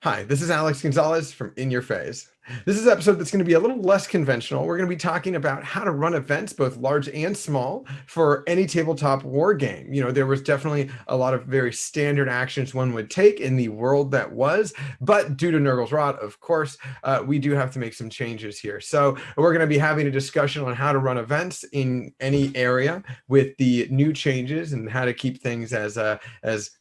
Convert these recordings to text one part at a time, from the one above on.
Hi, this is Alex Gonzalez from In Your Phase. This is an episode that's going to be a little less conventional. We're going to be talking about how to run events, both large and small, for any tabletop war game. You know, there was definitely a lot of very standard actions one would take in the world that was, but due to Nurgle's Rot, of course, we do have to make some changes here. So we're going to be having a discussion on how to run events in any area with the new changes and how to keep things as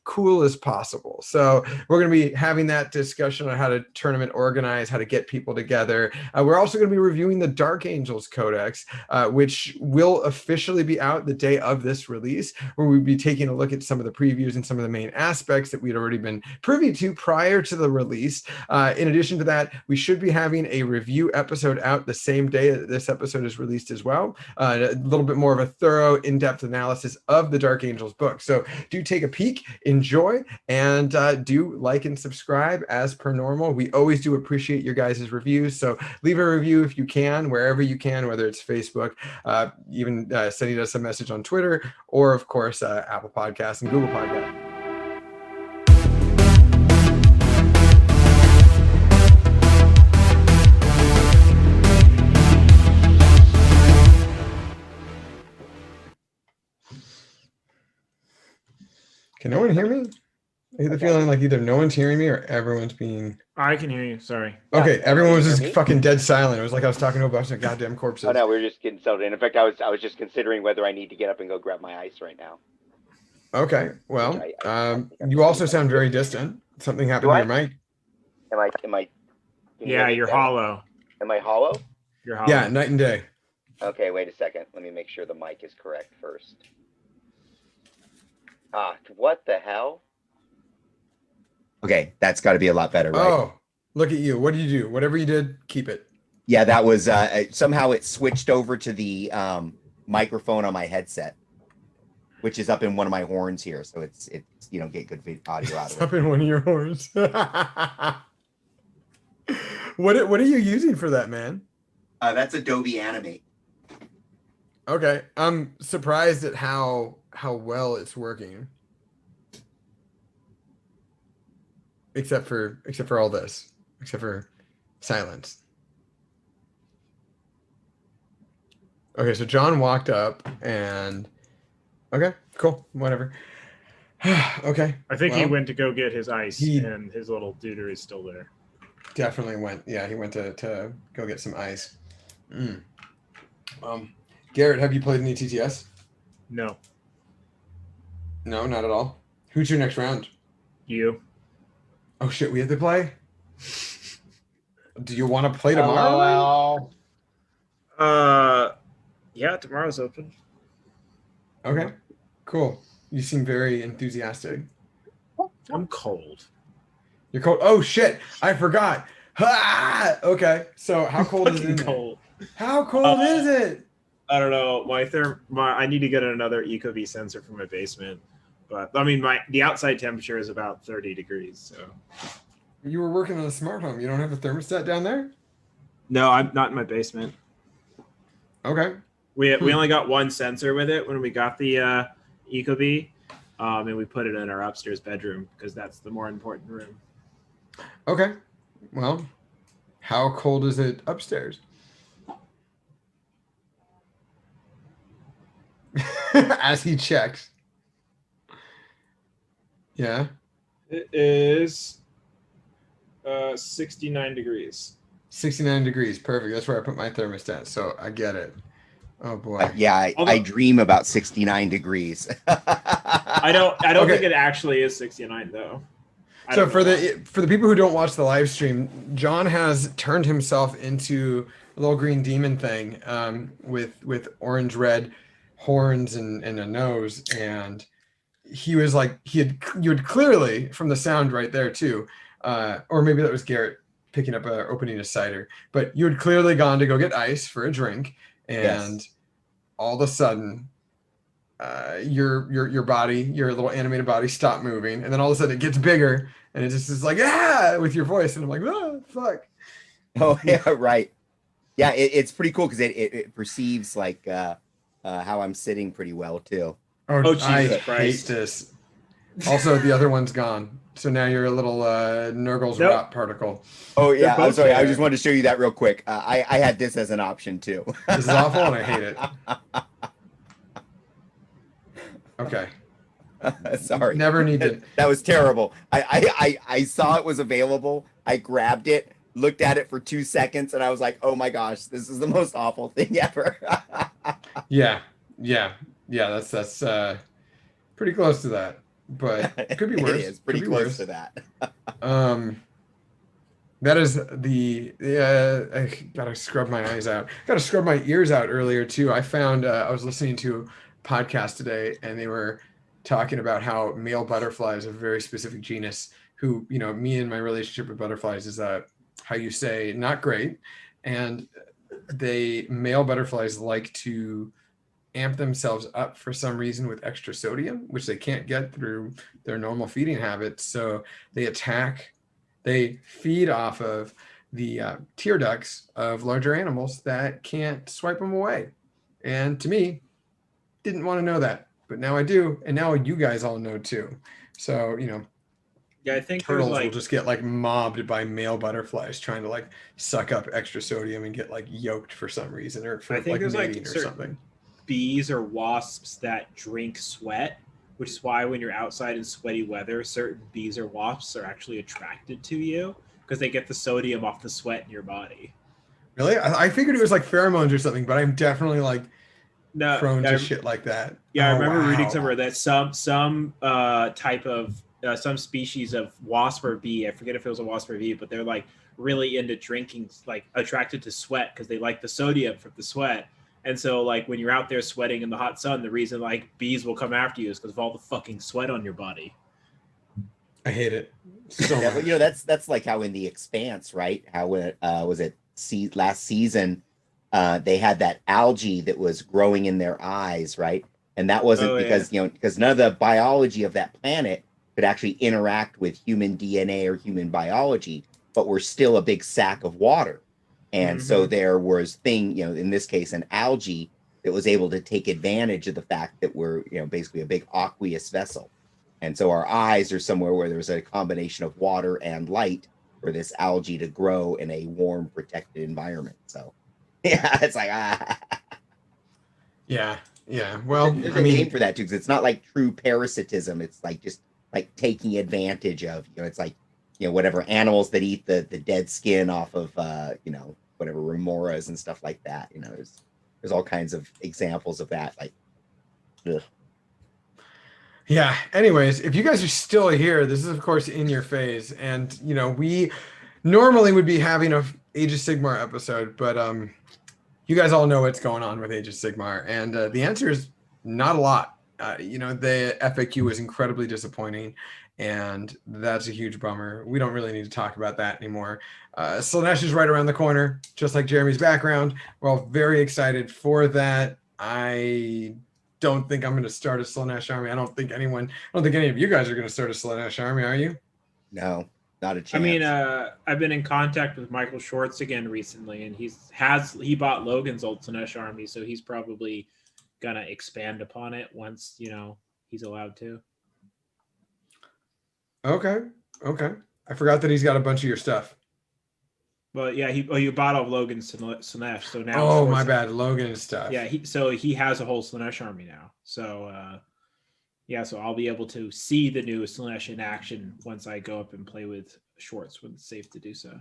cool as possible. So we're going to be having that discussion on how to tournament organize, how to get people together. We're also going to be reviewing the Dark Angels Codex, which will officially be out the day of this release, where we'll be taking a look at some of the previews and some of the main aspects that we'd already been privy to prior to the release. In addition to that, we should be having a review episode out the same day that this episode is released as well. A little bit more of a thorough, in-depth analysis of the Dark Angels book. So do take a peek, enjoy, and do like and subscribe as per normal. We always do appreciate your guys' reviews, so leave a review if you can, wherever you can, whether it's Facebook, even sending us a message on Twitter, or of course Apple Podcasts and Google Podcasts. Can no one hear me? I get the feeling like either no one's hearing me or everyone's being... I can hear you, sorry. Okay, everyone was just fucking dead silent. It was like I was talking to a bunch of goddamn corpses. Oh no, we were just getting settled in. In fact, I was just considering whether I need to get up and go grab my ice right now. Okay, well, you also sound very distant. Something happened to your mic. Am I? Yeah, you're hollow. Am I hollow? You're hollow. Yeah, night and day. Okay, wait a second. Let me make sure the mic is correct first. What the hell? Okay, that's got to be a lot better, right? Oh, look at you. What do you do? Whatever you did, keep it. Yeah, that was somehow it switched over to the microphone on my headset, which is up in one of my horns here, so it's get good audio out of it. Up in one of your horns. What are you using for that, man? That's Adobe Animate. Okay, I'm surprised at how well it's working. Except for all this. Except for silence. Okay, so John walked up and... Okay, cool. Whatever. Okay. I think he went to go get his ice, and his little duder is still there. Definitely went. Yeah, he went to go get some ice. Garrett, have you played any TTS? No. No, not at all. Who's your next round? You. Oh shit, we have to play? Do you want to play tomorrow? Yeah, tomorrow's open. Okay, cool. You seem very enthusiastic. I'm cold. You're cold? Oh shit, I forgot. Ha! Okay, so how cold is it? Cold. How cold is it? I don't know. I need to get another Ecobee sensor for my basement. But I mean, the outside temperature is about 30 degrees. So you were working on a smart home. You don't have a thermostat down there? No, I'm not in my basement. Okay. We only got one sensor with it when we got the Ecobee, and we put it in our upstairs bedroom because that's the more important room. Okay. Well, how cold is it upstairs? As he checks. Yeah. It is 69 degrees. 69 degrees. Perfect. That's where I put my thermostat. So I get it. Oh boy. I dream about 69 degrees. I don't think it actually is 69 though. So for the people who don't watch the live stream, John has turned himself into a little green demon thing with orange red horns and a nose, and he was like you had clearly, from the sound right there too, or maybe that was Garrett picking up opening a cider, but you had clearly gone to go get ice for a drink, and all of a sudden your body, your little animated body, stopped moving, and then all of a sudden it gets bigger, and it just is like with your voice, and I'm like, oh fuck. Oh yeah, right. Yeah, it's pretty cool because it perceives like how I'm sitting pretty well too. Oh, Jesus I Christ. hate this. Also, the other one's gone. So now you're a little Nurgle's Nope. rot particle. Oh They're yeah, I'm both sorry. I there. just wanted to show you that real quick. I had this as an option too. This is awful and I hate it. Okay. Sorry. Never need to. That was terrible. I saw it was available. I grabbed it, looked at it for 2 seconds, and I was like, "Oh my gosh, this is the most awful thing ever." Yeah. That's pretty close to that, but it could be worse. It is pretty Could be close worse. to that. That is I gotta scrub my eyes out. Gotta scrub my ears out earlier too. I found I was listening to a podcast today and they were talking about how male butterflies, a very specific genus, who, me and my relationship with butterflies is how you say not great. And male butterflies like to amp themselves up for some reason with extra sodium, which they can't get through their normal feeding habits. So they feed off of the tear ducts of larger animals that can't swipe them away. And to me, didn't want to know that, but now I do. And now you guys all know too. So, Yeah, I think turtles there's will like just get like mobbed by male butterflies trying to like suck up extra sodium and get like yoked for some reason or for I think like there's, like, mating or certain something. bees or wasps that drink sweat, which is why when you're outside in sweaty weather, certain bees or wasps are actually attracted to you because they get the sodium off the sweat in your body. Really? I figured it was like pheromones or something, but I'm definitely like No, prone to I- shit like that. Yeah, I Oh, remember reading wow. somewhere that some type of some species of wasp or bee, I forget if it was a wasp or bee, but they're like really into drinking, like attracted to sweat because they like the sodium from the sweat. And so like when you're out there sweating in the hot sun, the reason like bees will come after you is because of all the fucking sweat on your body. I hate it so Yeah, much. but that's like how in The Expanse, right? How was it last season? They had that algae that was growing in their eyes, right? And that wasn't Oh, because because none of the biology of that planet could actually interact with human DNA or human biology, but we're still a big sack of water. And so there was in this case, an algae that was able to take advantage of the fact that we're, basically a big aqueous vessel. And so our eyes are somewhere where there's a combination of water and light for this algae to grow in a warm, protected environment. So, yeah, it's like, Yeah. Well, there's I a name mean, for that too, because it's not like true parasitism. It's like just like taking advantage of, it's like, whatever animals that eat the dead skin off of, whatever remoras and stuff like that. There's all kinds of examples of that. Like, ugh. yeah. Anyways, if you guys are still here, this is of course in your phase, and we normally would be having a Age of Sigmar episode, but you guys all know what's going on with Age of Sigmar, and the answer is not a lot. The FAQ was incredibly disappointing, and that's a huge bummer. We don't really need to talk about that anymore. Slaanesh is right around the corner, just like Jeremy's background. We're all very excited for that. I don't think I'm going to start a Slaanesh army. I don't think any of you guys are going to start a Slaanesh army, are you? No, not a chance. I mean, I've been in contact with Michael Schwartz again recently, and he bought Logan's old Slaanesh army, so he's probably gonna expand upon it once he's allowed to. Okay. I forgot that he's got a bunch of your stuff. But yeah, he bought all Logan's Slaanesh, so now. Oh, my bad, Logan's stuff. Yeah, he has a whole Slaanesh army now. So so I'll be able to see the new Slaanesh in action once I go up and play with Schwartz when it's safe to do so.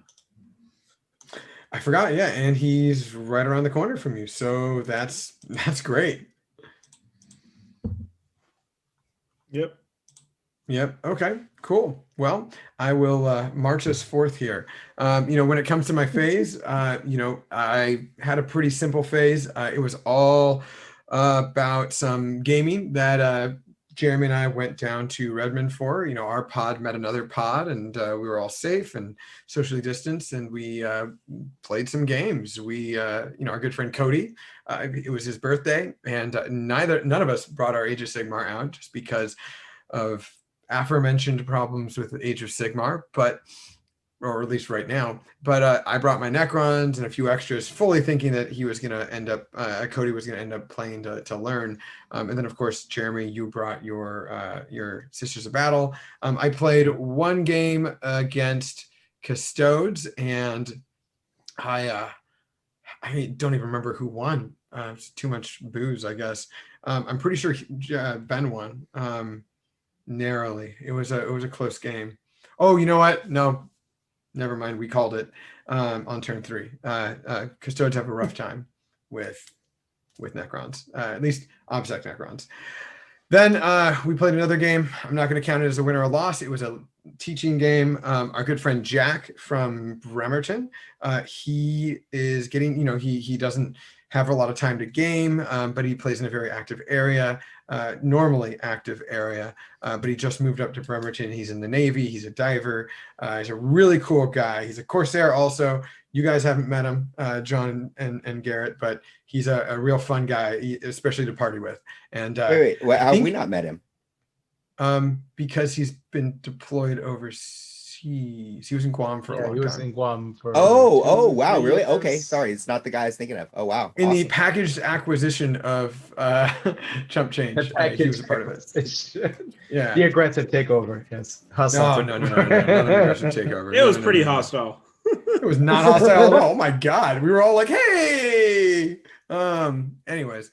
I forgot, yeah, and he's right around the corner from you, so that's great. Yep. Okay. Cool. Well, I will march us forth here. When it comes to my phase, I had a pretty simple phase. It was all about some gaming that Jeremy and I went down to Redmond for. Our pod met another pod, and we were all safe and socially distanced, and we played some games. We, our good friend Cody, it was his birthday, and none of us brought our Age of Sigmar out just because of aforementioned problems with Age of Sigmar, but or at least right now. But I brought my Necrons and a few extras, fully thinking that he was going to end up, Cody was going to end up playing to learn. And then, of course, Jeremy, you brought your Sisters of Battle. I played one game against Custodes, and I don't even remember who won. It's too much booze, I guess. I'm pretty sure Ben won narrowly. It was a close game. Oh, you know what? No, never mind. We called it on turn 3. Custodes have a rough time with Necrons, at least OBSEC Necrons. Then we played another game. I'm not going to count it as a win or a loss. It was a teaching game. Our good friend Jack from Bremerton, he is getting, he doesn't have a lot of time to game, but he plays in a very active area, normally active area, but he just moved up to Bremerton. He's in the Navy. He's a diver. He's a really cool guy. He's a Corsair also. You guys haven't met him, John and Garrett, but he's a real fun guy, especially to party with. And wait, how have we not met him? Because he's been deployed overseas. He was in Guam for a long time. He was in Guam for Oh, wow, 2-3 really? years. Okay, sorry, it's not the guy I was thinking of. Oh, wow. In the awesome. packaged acquisition of Chump Change, he was a part of it. Yeah. The aggressive takeover. Yes. No, not an aggressive takeover. It was pretty hostile. It was not hostile at all. Oh my God. We were all like, hey. Anyways,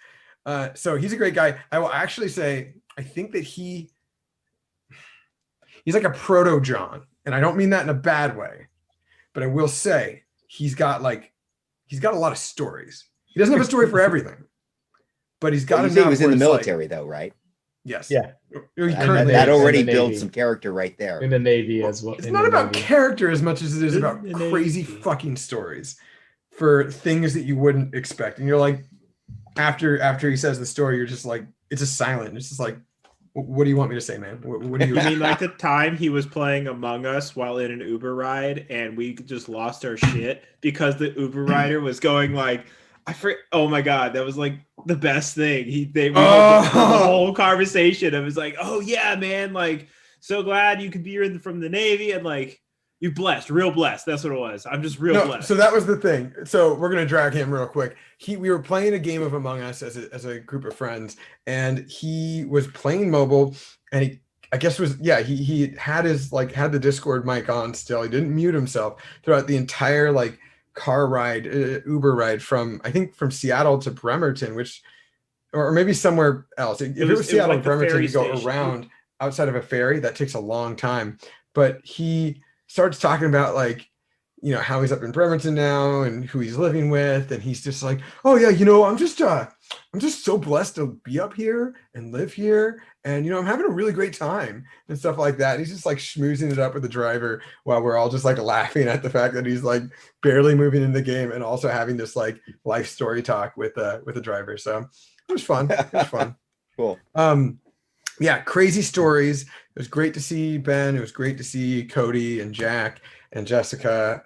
so he's a great guy. I will actually say, I think that he's like a proto John. And I don't mean that in a bad way, but I will say he's got a lot of stories. He doesn't have a story for everything, but he's got Well, enough. you say he was in where the it's military though, right? Yes. Yeah. He And currently That is in already the builds Navy. some character right there. In the Navy as well. It's in not the about Navy. character as much as it is about In the crazy Navy. fucking stories for things that you wouldn't expect. And you're like, after he says the story, you're just like, it's just silent. It's just like, what do you want me to say, man? What do you You mean like the time he was playing Among Us while in an Uber ride and we just lost our shit because the Uber rider was going like, oh my God, that was like the best thing. We had the whole conversation. It was like, oh yeah, man, like so glad you could be from the Navy and like you blessed, real blessed. That's what it was. I'm just real blessed. So that was the thing. So we're gonna drag him real quick. We were playing a game of Among Us as a group of friends, and he was playing mobile, and he had the Discord mic on still. He didn't mute himself throughout the entire car ride, Uber ride from Seattle to Bremerton, or maybe somewhere else. If it was Seattle to Bremerton, you go around outside of a ferry. That takes a long time. But he starts talking about how he's up in Bremerton now and who he's living with, and he's just like, oh yeah, I'm just so blessed to be up here and live here, and I'm having a really great time and stuff like that. And he's just schmoozing it up with the driver while we're all just laughing at the fact that he's barely moving in the game and also having this life story talk with the driver. So it was fun. It was fun. Cool. Yeah, crazy stories. It was great to see Ben. It was great to see Cody and Jack and Jessica.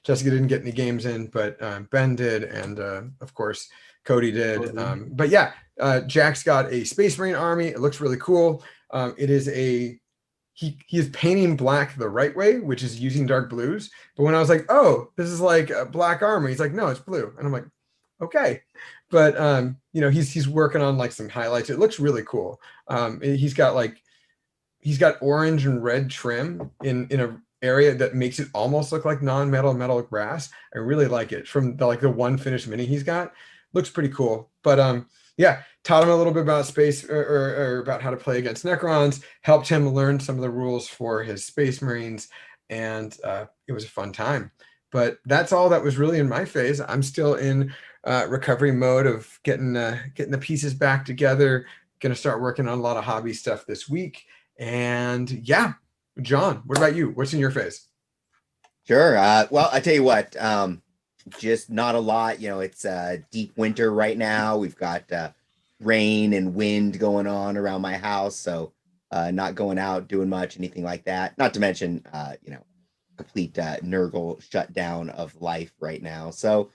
Jessica didn't get any games in, but Ben did, and of course Cody did. But yeah, Jack's got a Space Marine army. It looks really cool. It is he is painting black the right way, which is using dark blues. But when I was like, oh, this is like a black armor, he's like, no, it's blue, and I'm like, okay. But he's working on some highlights. It looks really cool. He's got orange and red trim in a area that makes it almost look like non-metal metallic brass. I really like it. From the one finished mini he's got, looks pretty cool. But yeah, taught him a little bit about space or about how to play against Necrons, helped him learn some of the rules for his Space Marines, and it was a fun time. But that's all that was really in my phase. I'm still in recovery mode of getting the pieces back together. Going to start working on a lot of hobby stuff this week. And yeah, John, what about you? What's in your phase? Sure. Well, I tell you what, just not a lot. It's deep winter right now. We've got rain and wind going on around my house, so not going out doing much, anything like that. Not to mention, complete Nurgle shutdown of life right now. So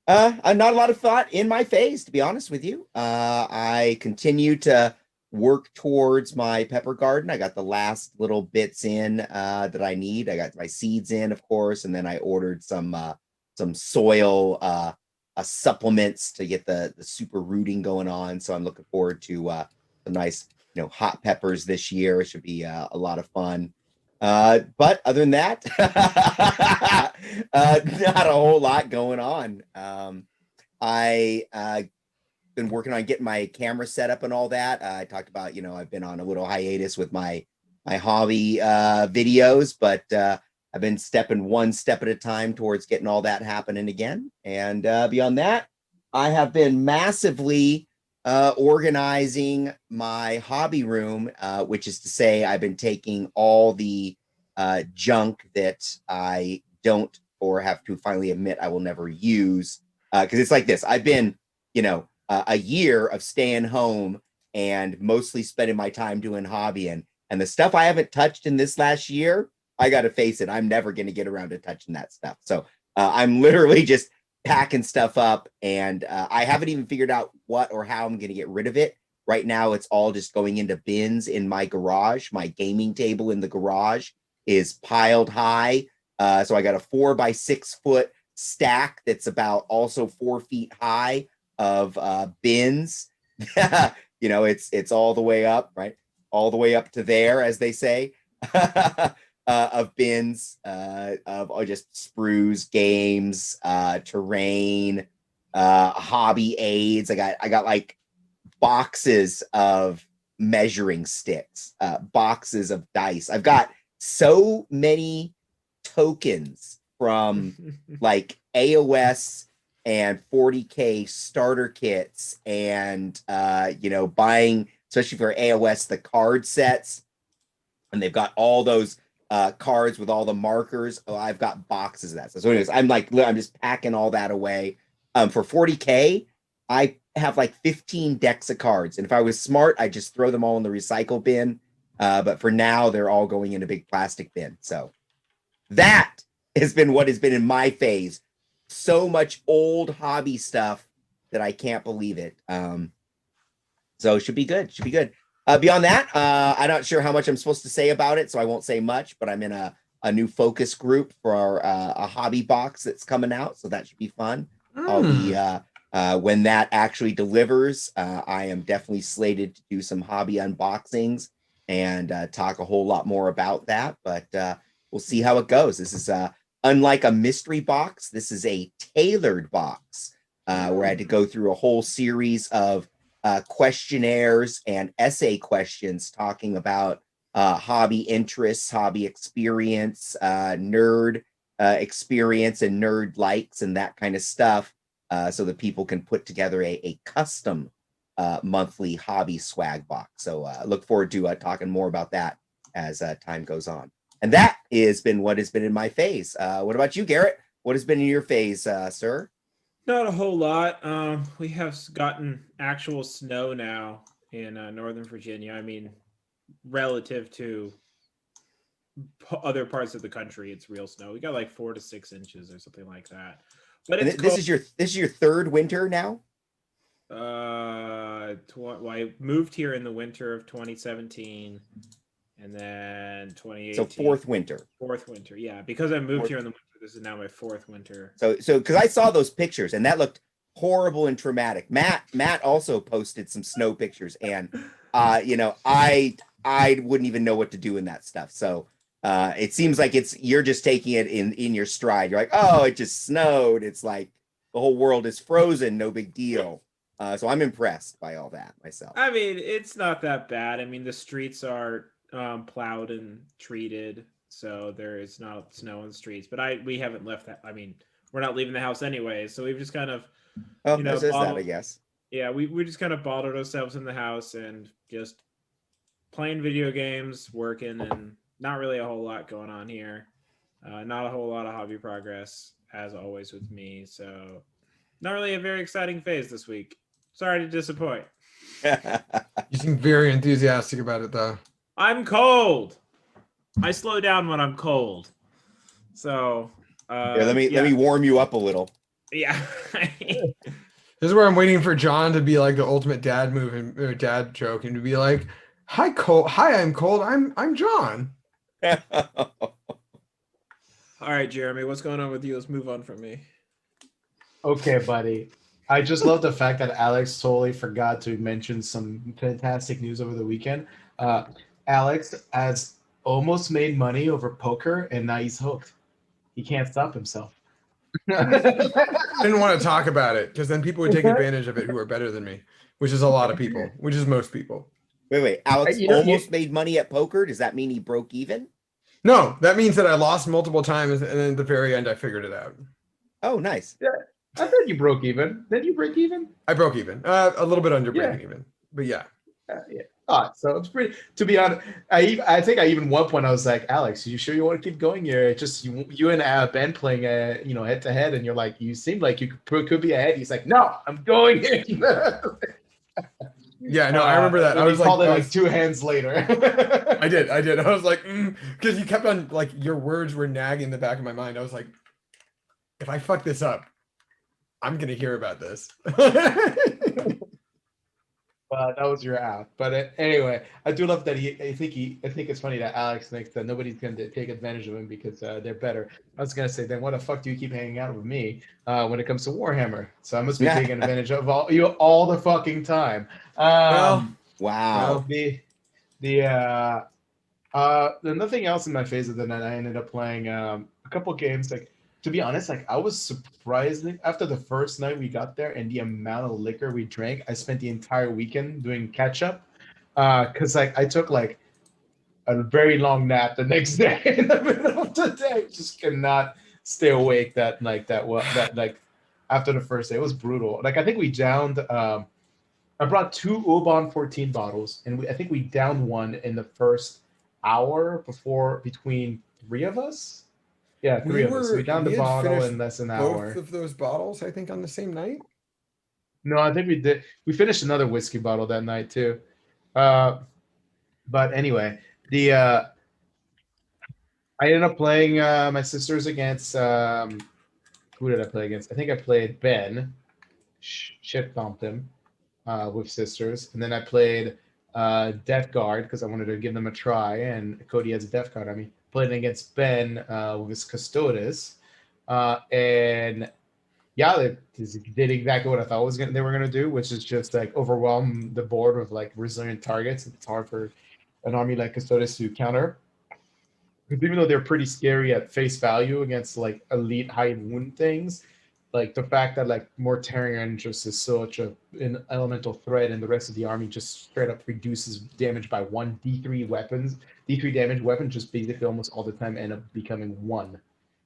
not a lot of thought in my phase, to be honest with you. I continue to work towards my pepper garden. I got the last little bits in that I need. I got my seeds in, of course, and then I ordered some soil supplements to get the super rooting going on. So I'm looking forward to some nice, hot peppers this year. It should be a lot of fun. But other than that, not a whole lot going on. I been working on getting my camera set up and all that. I talked about, I've been on a little hiatus with my hobby videos, but I've been stepping one step at a time towards getting all that happening again. And beyond that, I have been massively organizing my hobby room, which is to say I've been taking all the junk that I don't or have to finally admit I will never use. Because it's like this. I've been, a year of staying home and mostly spending my time doing hobbying. And the stuff I haven't touched in this last year, I got to face it, I'm never going to get around to touching that stuff. So I'm literally just packing stuff up, and I haven't even figured out what or how I'm going to get rid of it. Right now, it's all just going into bins in my garage. My gaming table in the garage is piled high. So I got a 4x6 foot stack that's about also 4 feet high of bins. It's all the way up, right? All the way up to there, as they say, of bins of just sprues, games, terrain, hobby aids. I got like boxes of measuring sticks, boxes of dice. I've got so many tokens from like AOS and 40K starter kits, and buying, especially for AOS, the card sets, and they've got all those cards with all the markers. Oh, I've got boxes of that. So anyways, I'm just packing all that away. For 40K, I have like 15 decks of cards, and if I was smart, I'd just throw them all in the recycle bin. But for now, they're all going in a big plastic bin. So that has been what has been in my phase. So much old hobby stuff that I can't believe it. So it should be good. Should be good. Beyond that, I'm not sure how much I'm supposed to say about it, so I won't say much, but I'm in a new focus group for a hobby box that's coming out, so that should be fun. I'll be when that actually delivers, I am definitely slated to do some hobby unboxings and talk a whole lot more about that, but we'll see how it goes. This is unlike a mystery box. This is a tailored box where I had to go through a whole series of questionnaires and essay questions talking about hobby interests, hobby experience, nerd experience, and nerd likes, and that kind of stuff, so that people can put together a custom monthly hobby swag box. So look forward to talking more about that as time goes on. And that has been what has been in my phase. What about you, Garrett? What has been in your phase, sir? Not a whole lot. We have gotten actual snow now in Northern Virginia. I mean, relative to other parts of the country, it's real snow. We got like 4 to 6 inches or something like that. But it's this is your third winter now. Well, I moved here in the winter of 2017, and then 2018. So fourth winter. Fourth winter, yeah. Because I moved here in the winter, this is now my fourth winter. So because I saw those pictures and that looked horrible and traumatic. Matt also posted some snow pictures, and I wouldn't even know what to do in that stuff. So it seems like you're just taking it in your stride. You're like, oh, it just snowed. It's like the whole world is frozen. No big deal. So I'm impressed by all that myself. I mean, it's not that bad. I mean, the streets are plowed and treated, so there is not snow on the streets. But we haven't left that. I mean, we're not leaving the house anyway, so we've just kind of that, I guess. Yeah, we just kind of bottled ourselves in the house and just playing video games, working, and not really a whole lot going on here. Not a whole lot of hobby progress, as always with me. So not really a very exciting phase this week. Sorry to disappoint. You seem very enthusiastic about it, though. I'm cold. I slow down when I'm cold. So let me warm you up a little. Yeah. This is where I'm waiting for John to be like the ultimate dad move and or dad joke, and to be like, "Hi, Cole. Hi, I'm Cold. I'm John." All right, Jeremy, what's going on with you? Let's move on from me. Okay, buddy. I just love the fact that Alex totally forgot to mention some fantastic news over the weekend. Alex has almost made money over poker, and now he's hooked. He can't stop himself. I didn't want to talk about it because then people would take advantage of it who are better than me, which is a lot of people, which is most people. Wait. Alex You know, almost made money at poker. Does that mean he broke even? No, that means that I lost multiple times, and then at the very end, I figured it out. Oh, nice. I thought you broke even. Did you break even? I broke even, a little bit under Yeah. breaking even, but yeah. Yeah. So it's pretty. To be honest, I think I even one point I was like, Alex, you sure you want to keep going here? Just you and Ben playing head to head, and you're like, you seem like you could be ahead. He's like, no, I'm going in. Yeah, no, I remember that. I was called it like, like 2 hands later. I did. I was like, because you kept on like your words were nagging in the back of my mind. I was like, if I fuck this up, I'm gonna hear about this. That was your out. But anyway, I do love that I think it's funny that Alex thinks that nobody's going to take advantage of him because they're better. I was going to say, then what the fuck do you keep hanging out with me when it comes to Warhammer? So I must be taking advantage of you all the fucking time. Well, Wow. Nothing else in my phase of the night. I ended up playing a couple games. Like, to be honest, like I was surprised after the first night we got there and the amount of liquor we drank. I spent the entire weekend doing catch up because like I took like a very long nap the next day in the middle of the day. Just could not stay awake that after the first day. It was brutal. Like I think we downed. I brought 2 Oban 14 bottles, and I think we downed one in the first hour between 3 of us. Yeah, 3 of us. We downed the bottle in less than an hour. Both of those bottles, I think, on the same night. No, I think we did. We finished another whiskey bottle that night too. But anyway, I ended up playing my sisters against. Who did I play against? I think I played Ben. Shit bumped him with sisters, and then I played Death Guard because I wanted to give them a try, and Cody has a Death Guard on me. Played against Ben with his Custodes, and yeah, they did exactly what I thought they were gonna do, which is just like overwhelm the board with like resilient targets. It's hard for an army like Custodes to counter, because even though they're pretty scary at face value against like elite high wound things, like the fact that like Mortarion just is such an elemental threat, and the rest of the army just straight up reduces damage by 1 D3 weapons. D3 damage weapons just basically almost all the time end up becoming 1.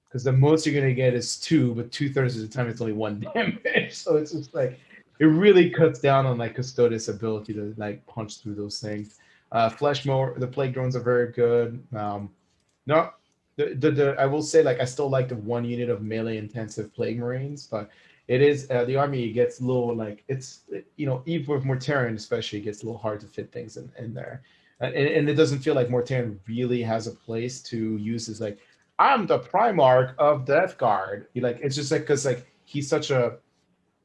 Because the most you're gonna get is 2, but 2/3 of the time it's only 1 damage. So it's just like it really cuts down on like Custodes' ability to like punch through those things. Flesh mower, the plague drones are very good. No, I will say like I still like the 1 unit of melee intensive plague marines, but it is the army gets a little like it's even with Mortarion especially it gets a little hard to fit things in there, and it doesn't feel like Mortarion really has a place to use as like I'm the Primarch of Death Guard. It's just like because like he's such a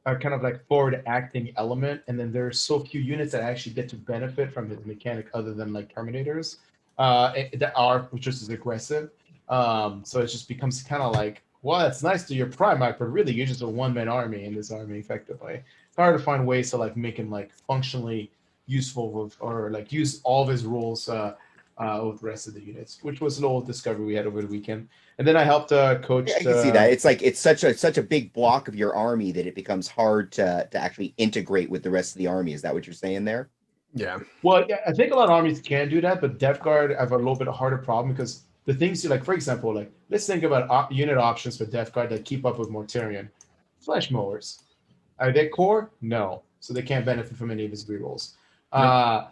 kind of like forward acting element, and then there's so few units that actually get to benefit from his mechanic other than like Terminators that are just as aggressive. So it just becomes kind of like, well, it's nice to your Primarch, but really you're just a one-man army in this army effectively. It's hard to find ways to like make him like functionally useful with, or like use all of his rules with the rest of the units, which was a little discovery we had over the weekend. And then I helped coach. Yeah, I can see that. It's like it's such a big block of your army that it becomes hard to actually integrate with the rest of the army. Is that what you're saying there? Yeah. Well, yeah, I think a lot of armies can do that, but Death Guard have a little bit harder problem because the things you like, for example, like let's think about unit options for Death Guard that keep up with Mortarion. Flesh mowers. Are they core? No. So they can't benefit from any of his rerolls. And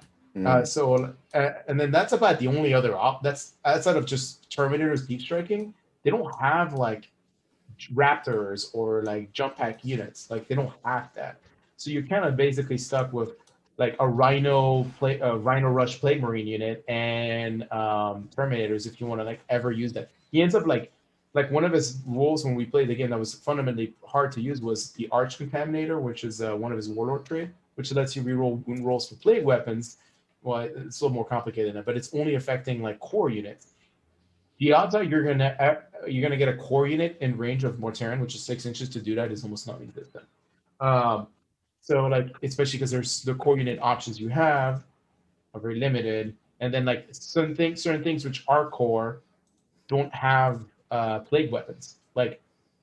then that's about the only other that's outside of just Terminators deep striking. They don't have like Raptors or like jump pack units. Like they don't have that. So you're kind of basically stuck with like a Rhino Rush Plague Marine unit and Terminators if you want to like ever use that. He ends up like like one of his rules when we played the game that was fundamentally hard to use was the Arch Contaminator, which is one of his Warlord trait, which lets you reroll wound rolls for plague weapons. Well, it's a little more complicated than that, but it's only affecting like core units. The odds are you're gonna get a core unit in range of Mortaran, which is 6 inches, to do that is almost non-existent. So like especially because there's the core unit options you have are very limited, and then like certain things which are core don't have plague weapons, like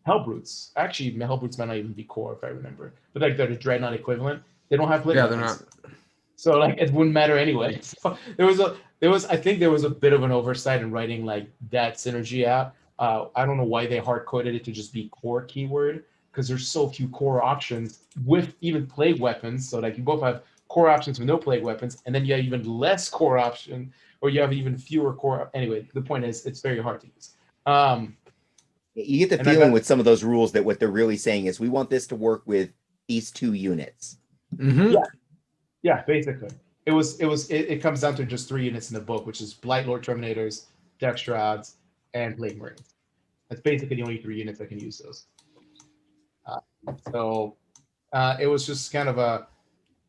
Hellbrutes. Actually, Hellbrutes might not even be core if I remember, but like they're the Dreadnought equivalent. They don't have plague Yeah, weapons. they're not. So like it wouldn't matter anyway. So I think there was a bit of an oversight in writing like that synergy out. I don't know why they hard coded it to just be core keyword, because there's so few core options with even plague weapons. So like you both have core options with no plague weapons, and then you have even less core option, or you have even fewer core. Anyway, the point is it's very hard to use. You get the And I feeling got- with some of those rules that what they're really saying is we want this to work with these 2 units. Mhm. Yeah. Yeah, basically. It comes down to just 3 units in the book, which is Blight Lord Terminators, Death Shrouds, and Plague Marines. That's basically the only 3 units that can use those. So it was just kind of a,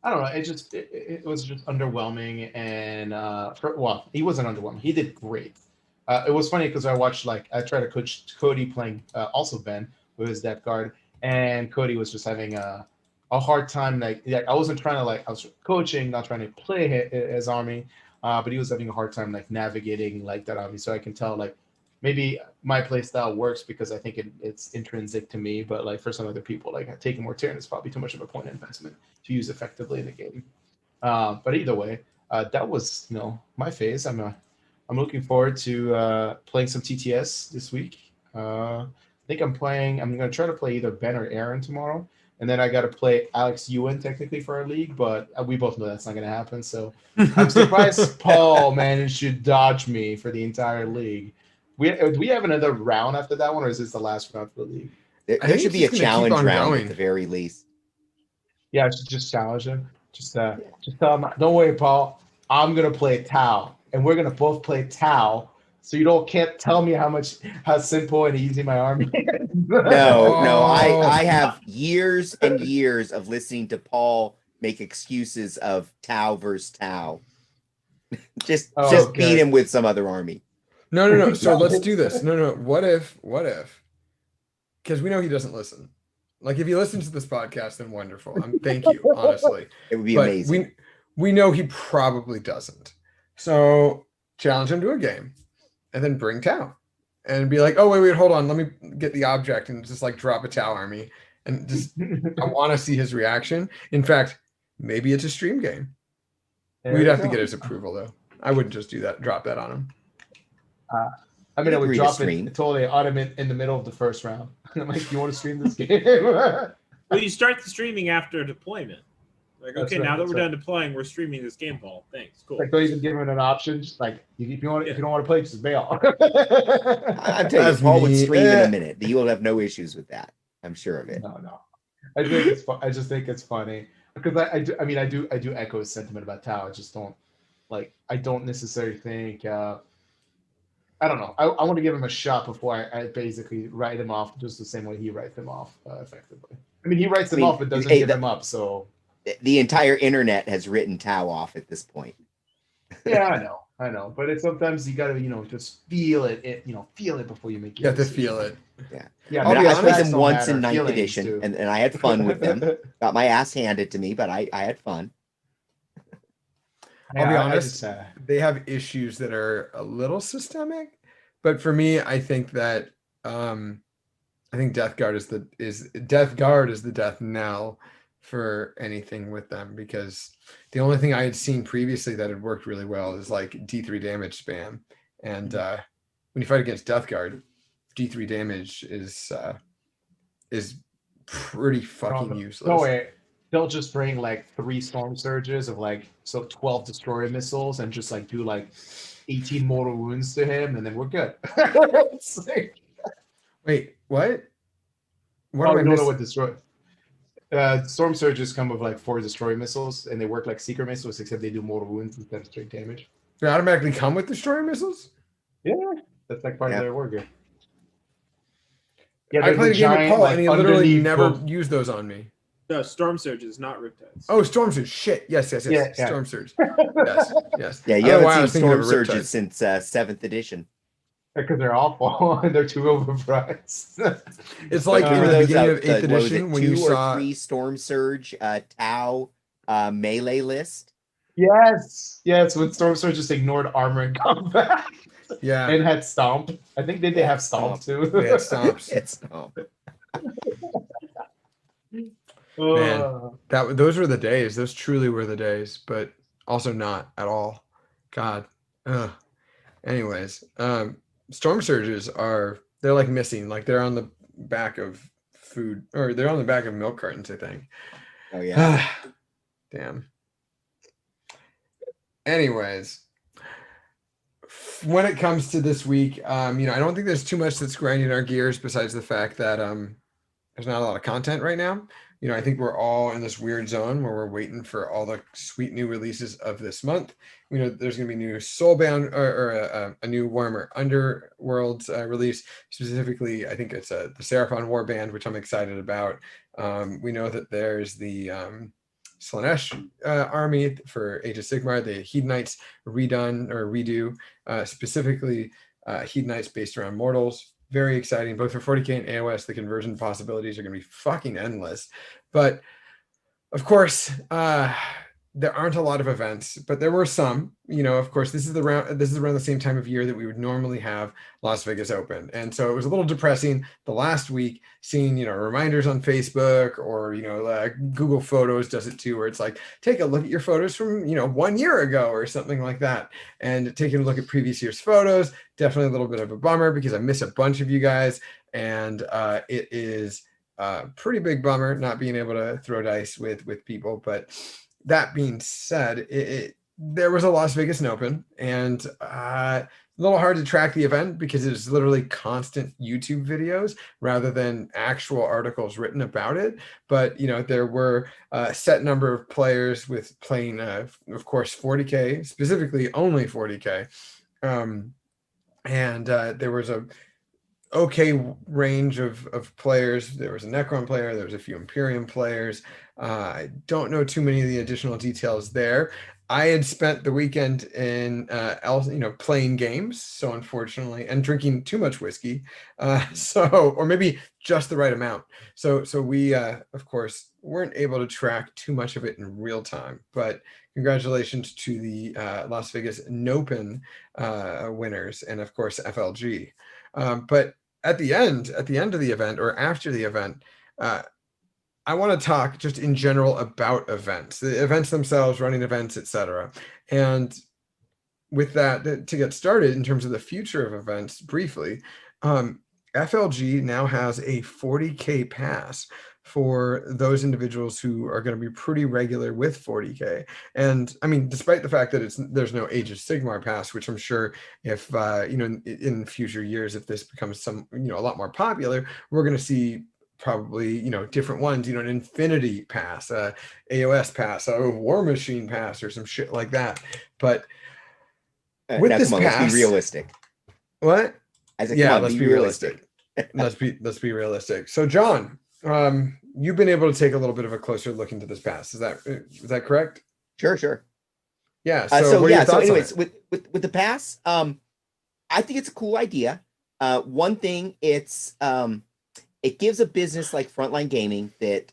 I don't know, it was just underwhelming, and well, he wasn't underwhelming. He did great. It was funny because I tried to coach Cody playing also Ben with his Death Guard, and Cody was just having a hard time. Like I wasn't trying to I was coaching, not trying to play his army, but he was having a hard time like navigating like that army. So I can tell like maybe my play style works because I think it's intrinsic to me, but like for some other people, like taking more turn is probably too much of a point investment to use effectively in the game. But either way, that was my phase. I'm looking forward to playing some TTS this week. I think I'm going to try to play either Ben or Aaron tomorrow. And then I got to play Alex Ewan technically for our league, but we both know that's not going to happen. So I'm surprised Paul managed to dodge me for the entire league. Do we have another round after that one, or is this the last round for the league? I There think should it's be a just gonna keep challenge on round going. at the very least. Yeah, I should just challenge him. Just tell him, don't worry, Paul. I'm gonna play Tau, and we're gonna both play Tau. So you can't tell me how simple and easy my army is. No, Oh. I have years and years of listening to Paul make excuses of Tau versus Tau. just Okay. beat him with some other army. No. So let's do this. No. What if? Because we know he doesn't listen. Like if he listens to this podcast, then wonderful. Thank you, honestly. It would be But amazing. we know he probably doesn't. So challenge him to a game, and then bring Tau, and be like, oh wait, hold on, let me get the object, and just like drop a Tau army, and just I want to see his reaction. In fact, maybe it's a stream game. There We'd you have to go. get his approval though. I wouldn't just drop that on him. I mean, I would agree to drop stream. it totally automate in the middle of the first round. I'm like, you want to stream this game? Well, you start the streaming after deployment. Like, That's okay, right, now that that's we're right. done deploying, we're streaming this game, Paul. Thanks, cool. Like, don't even give him an option. Just like, if you don't want to play, just bail. I'm telling you, That's Paul would me. stream in a minute. You will have no issues with that. I'm sure of it. No. I think it's fun. I just think it's funny because I do echo his sentiment about Tao. I don't necessarily think. I don't know. I want to give him a shot before I basically write him off just the same way he writes him off effectively. I mean, he writes him off but doesn't give him up. So the entire internet has written Tau off at this point. yeah, I know. But sometimes you gotta just feel it. Feel it before you make. You have to feel it. Yeah, I'll be I played honest, them once in 9th edition, and I had fun with them. Got my ass handed to me, but I had fun. I'll be honest, they have issues that are a little systemic, but for me, I think that I think Death Guard is the death knell for anything with them, because the only thing I had seen previously that had worked really well is like D3 damage spam, and when you fight against Death Guard, D3 damage is pretty fucking useless. No way. They'll just bring like 3 storm surges of 12 destroyer missiles and just do 18 mortal wounds to him, and then we're good. Wait, what? What Oh, am I you don't know missing? what destroy? Storm surges come with 4 destroyer missiles, and they work like secret missiles, except they do mortal wounds instead of straight damage. They automatically come with destroyer missiles? Yeah, that's part of their war gear. Yeah, I they're played the a game with giant, Paul, like, and he literally underneath never both- used those on me. No, storm surges, not riptides. Oh, Storm Surge. Shit. Yes. Yeah, yeah. Storm Surge. Yes. Yes. Yeah, I you don't know haven't why I seen was thinking of storm a Riptide. surges since 7th edition. Because they're awful and they're too overpriced. It's like But in remember the those, beginning of the, 8th what was it, edition when you 2 or saw 3 storm surge Tau melee list? yes, when Storm Surge just ignored armor and combat yeah, and had Stomp. I think they have Stomp too. they had stomps. It's Man. Those were the days. Those truly were the days, but also not at all. God. Ugh. Anyways, storm surges they're like missing, like they're on the back of food, or they're on the back of milk cartons, I think. Oh yeah. Damn. Anyways, when it comes to this week, I don't think there's too much that's grinding our gears besides the fact that there's not a lot of content right now. I think we're all in this weird zone where we're waiting for all the sweet new releases of this month. There's going to be new Soulbound or a new Warhammer Underworlds release. Specifically, I think it's the Seraphon Warband, which I'm excited about. We know that there's the Slaanesh army for Age of Sigmar, the Hedonites redone or redo, specifically Hedonites based around mortals. Very exciting, both for 40K and AOS. The conversion possibilities are going to be fucking endless. But of course, there aren't a lot of events, but there were some. Of course, this is around the same time of year that we would normally have Las Vegas Open, and so it was a little depressing the last week seeing reminders on Facebook or Google Photos does it too, where it's like, take a look at your photos from 1 year ago or something like that, and taking a look at previous year's photos. Definitely a little bit of a bummer because I miss a bunch of you guys, and it is a pretty big bummer not being able to throw dice with people. But that being said, there was a Las Vegas Open, and a little hard to track the event because it was literally constant YouTube videos rather than actual articles written about it. But there were a set number of players with playing, of course, 40K, specifically only 40K, and there was a okay range of players. There was a Necron player, there was a few Imperium players. I don't know too many of the additional details there. I had spent the weekend in playing games, so unfortunately, and drinking too much whiskey, or maybe just the right amount. So we of course weren't able to track too much of it in real time. But congratulations to the Las Vegas Nopen winners, and of course FLG. But at the end of the event, or after the event, I want to talk just in general about events, the events themselves, running events, etc. And with that, to get started in terms of the future of events, briefly, FLG now has a 40K pass for those individuals who are going to be pretty regular with 40K. And I mean, despite the fact that there's no Age of Sigmar pass, which I'm sure if in future years, if this becomes a lot more popular, we're going to see probably different ones, an Infinity pass, AOS pass, a War Machine pass, or some shit like that. But with now, this come on, pass, let's be realistic. What? I said, Yeah, come on, let's be be realistic. let's be realistic. So, John, you've been able to take a little bit of a closer look into this pass. Is that correct? Sure. Yeah. So anyways, with the pass, I think it's a cool idea. One thing, it gives a business like Frontline Gaming that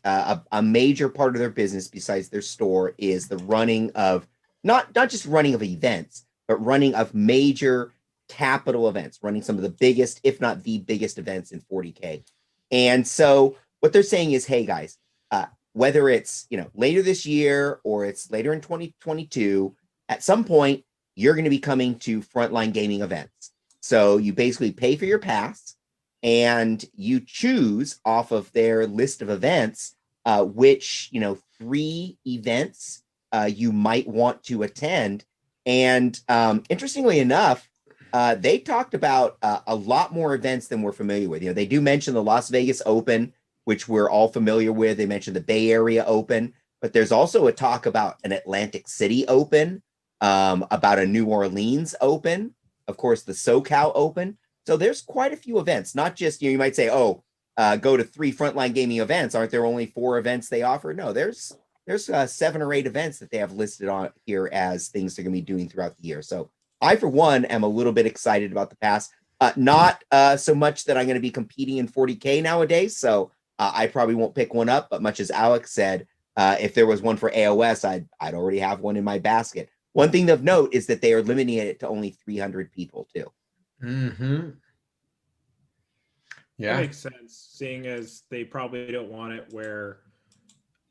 a major part of their business besides their store is the running of not just running of events, but running of major capital events, running some of the biggest, if not the biggest events in 40K. And so what they're saying is, hey guys, whether it's later this year or it's later in 2022, at some point you're going to be coming to Frontline Gaming events. So you basically pay for your pass and you choose off of their list of events which 3 events you might want to attend. And interestingly enough, they talked about a lot more events than we're familiar with. They do mention the Las Vegas Open, which we're all familiar with. They mentioned the Bay Area Open, but there's also a talk about an Atlantic City Open, about a New Orleans Open, of course, the SoCal Open. So there's quite a few events, not just, you might say, go to 3 Frontline Gaming events, aren't there only 4 events they offer? No, there's 7 or 8 events that they have listed on here as things they're going to be doing throughout the year. So I, for one, am a little bit excited about the pass. Not so much that I'm going to be competing in 40K nowadays, so I probably won't pick one up. But much as Alex said, if there was one for AOS, I'd already have one in my basket. One thing of note is that they are limiting it to only 300 people too. Mm-hmm. That Yeah. makes sense, seeing as they probably don't want it where,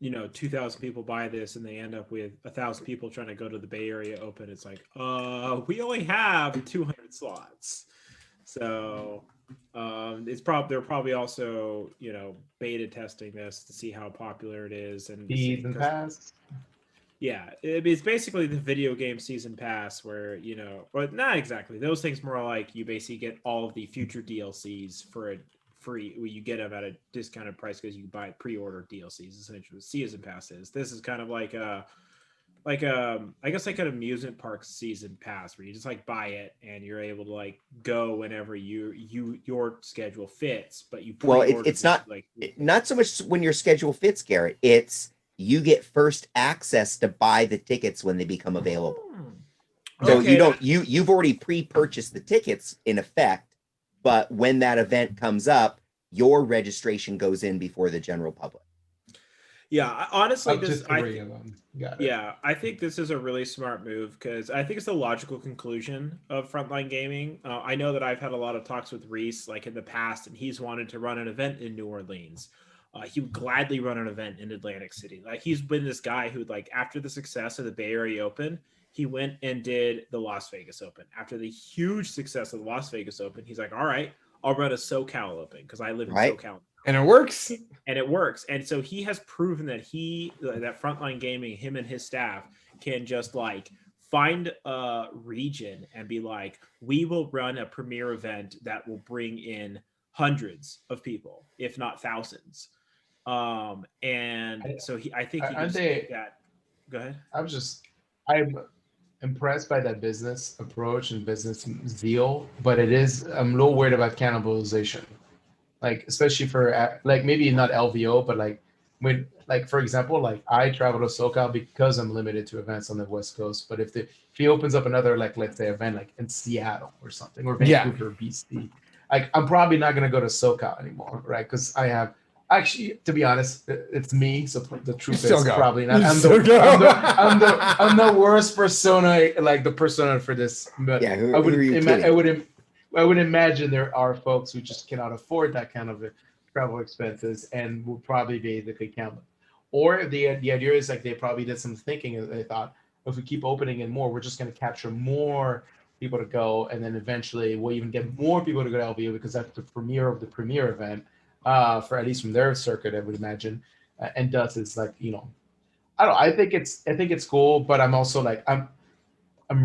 2,000 people buy this and they end up with 1,000 people trying to go to the Bay Area Open. It's like, we only have 200 slots. So they're probably also, beta testing this to see how popular it is. And Season pass. Yeah, it's basically the video game season pass where, but not exactly. Those things more like you basically get all of the future DLCs for a free, you get them at a discounted price because you buy pre-order DLCs, essentially what season pass is. This is kind of like I guess like an amusement park season pass where you just like buy it and you're able to like go whenever your schedule fits, but you it's not so much when your schedule fits, Garrett. It's you get first access to buy the tickets when they become available. So Okay. you've already pre-purchased the tickets in effect, but when that event comes up, your registration goes in before the general public. Yeah, honestly, Up to 3 of them. Got it. Yeah, I think this is a really smart move because I think it's the logical conclusion of Frontline Gaming. I know that I've had a lot of talks with Reese like in the past, and he's wanted to run an event in New Orleans. He would gladly run an event in Atlantic City. Like he's been this guy who, like, after the success of the Bay Area Open, he went and did the Las Vegas Open. After the huge success of the Las Vegas Open, he's like, all right, I'll run a SoCal Open because I live in SoCal. And it works. And it works. And so he has proven that that Frontline Gaming, him and his staff can just like find a region and be like, we will run a premier event that will bring in hundreds of people, if not thousands. And so I think he can take that. Go ahead. I'm impressed by that business approach and business zeal, but I'm a little worried about cannibalization. Like, especially for like maybe not LVO, but like when, like, for example, like I travel to SoCal because I'm limited to events on the West Coast. But if he opens up another, like, let's say event like in Seattle or something, or Vancouver or BC, like I'm probably not going to go to SoCal anymore, right? Because I have, actually, to be honest, it's me. So the truth is probably not. I'm the worst persona, like the persona for this. But yeah, I would imagine there are folks who just cannot afford that kind of travel expenses and will probably basically count. Or the idea is like they probably did some thinking and they thought, if we keep opening it more, we're just going to capture more people to go, and then eventually we'll even get more people to go to LVO because that's the premiere of the premier event, for at least from their circuit, I would imagine. And thus it's like, I don't know. I think it's cool, but I'm also like I'm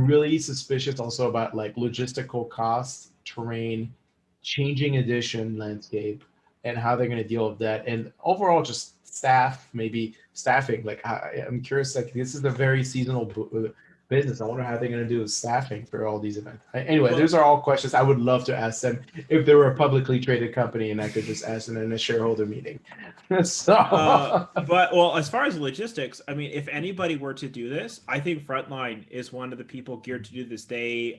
really suspicious also about like logistical costs, terrain, changing edition landscape, and how they're going to deal with that, and overall just staffing. Like I'm curious. Like this is a very seasonal business. I wonder how they're going to do with staffing for all these events. Anyway, those are all questions I would love to ask them if they were a publicly traded company, and I could just ask them in a shareholder meeting. So, but as far as logistics, I mean, if anybody were to do this, I think Frontline is one of the people geared to do this. They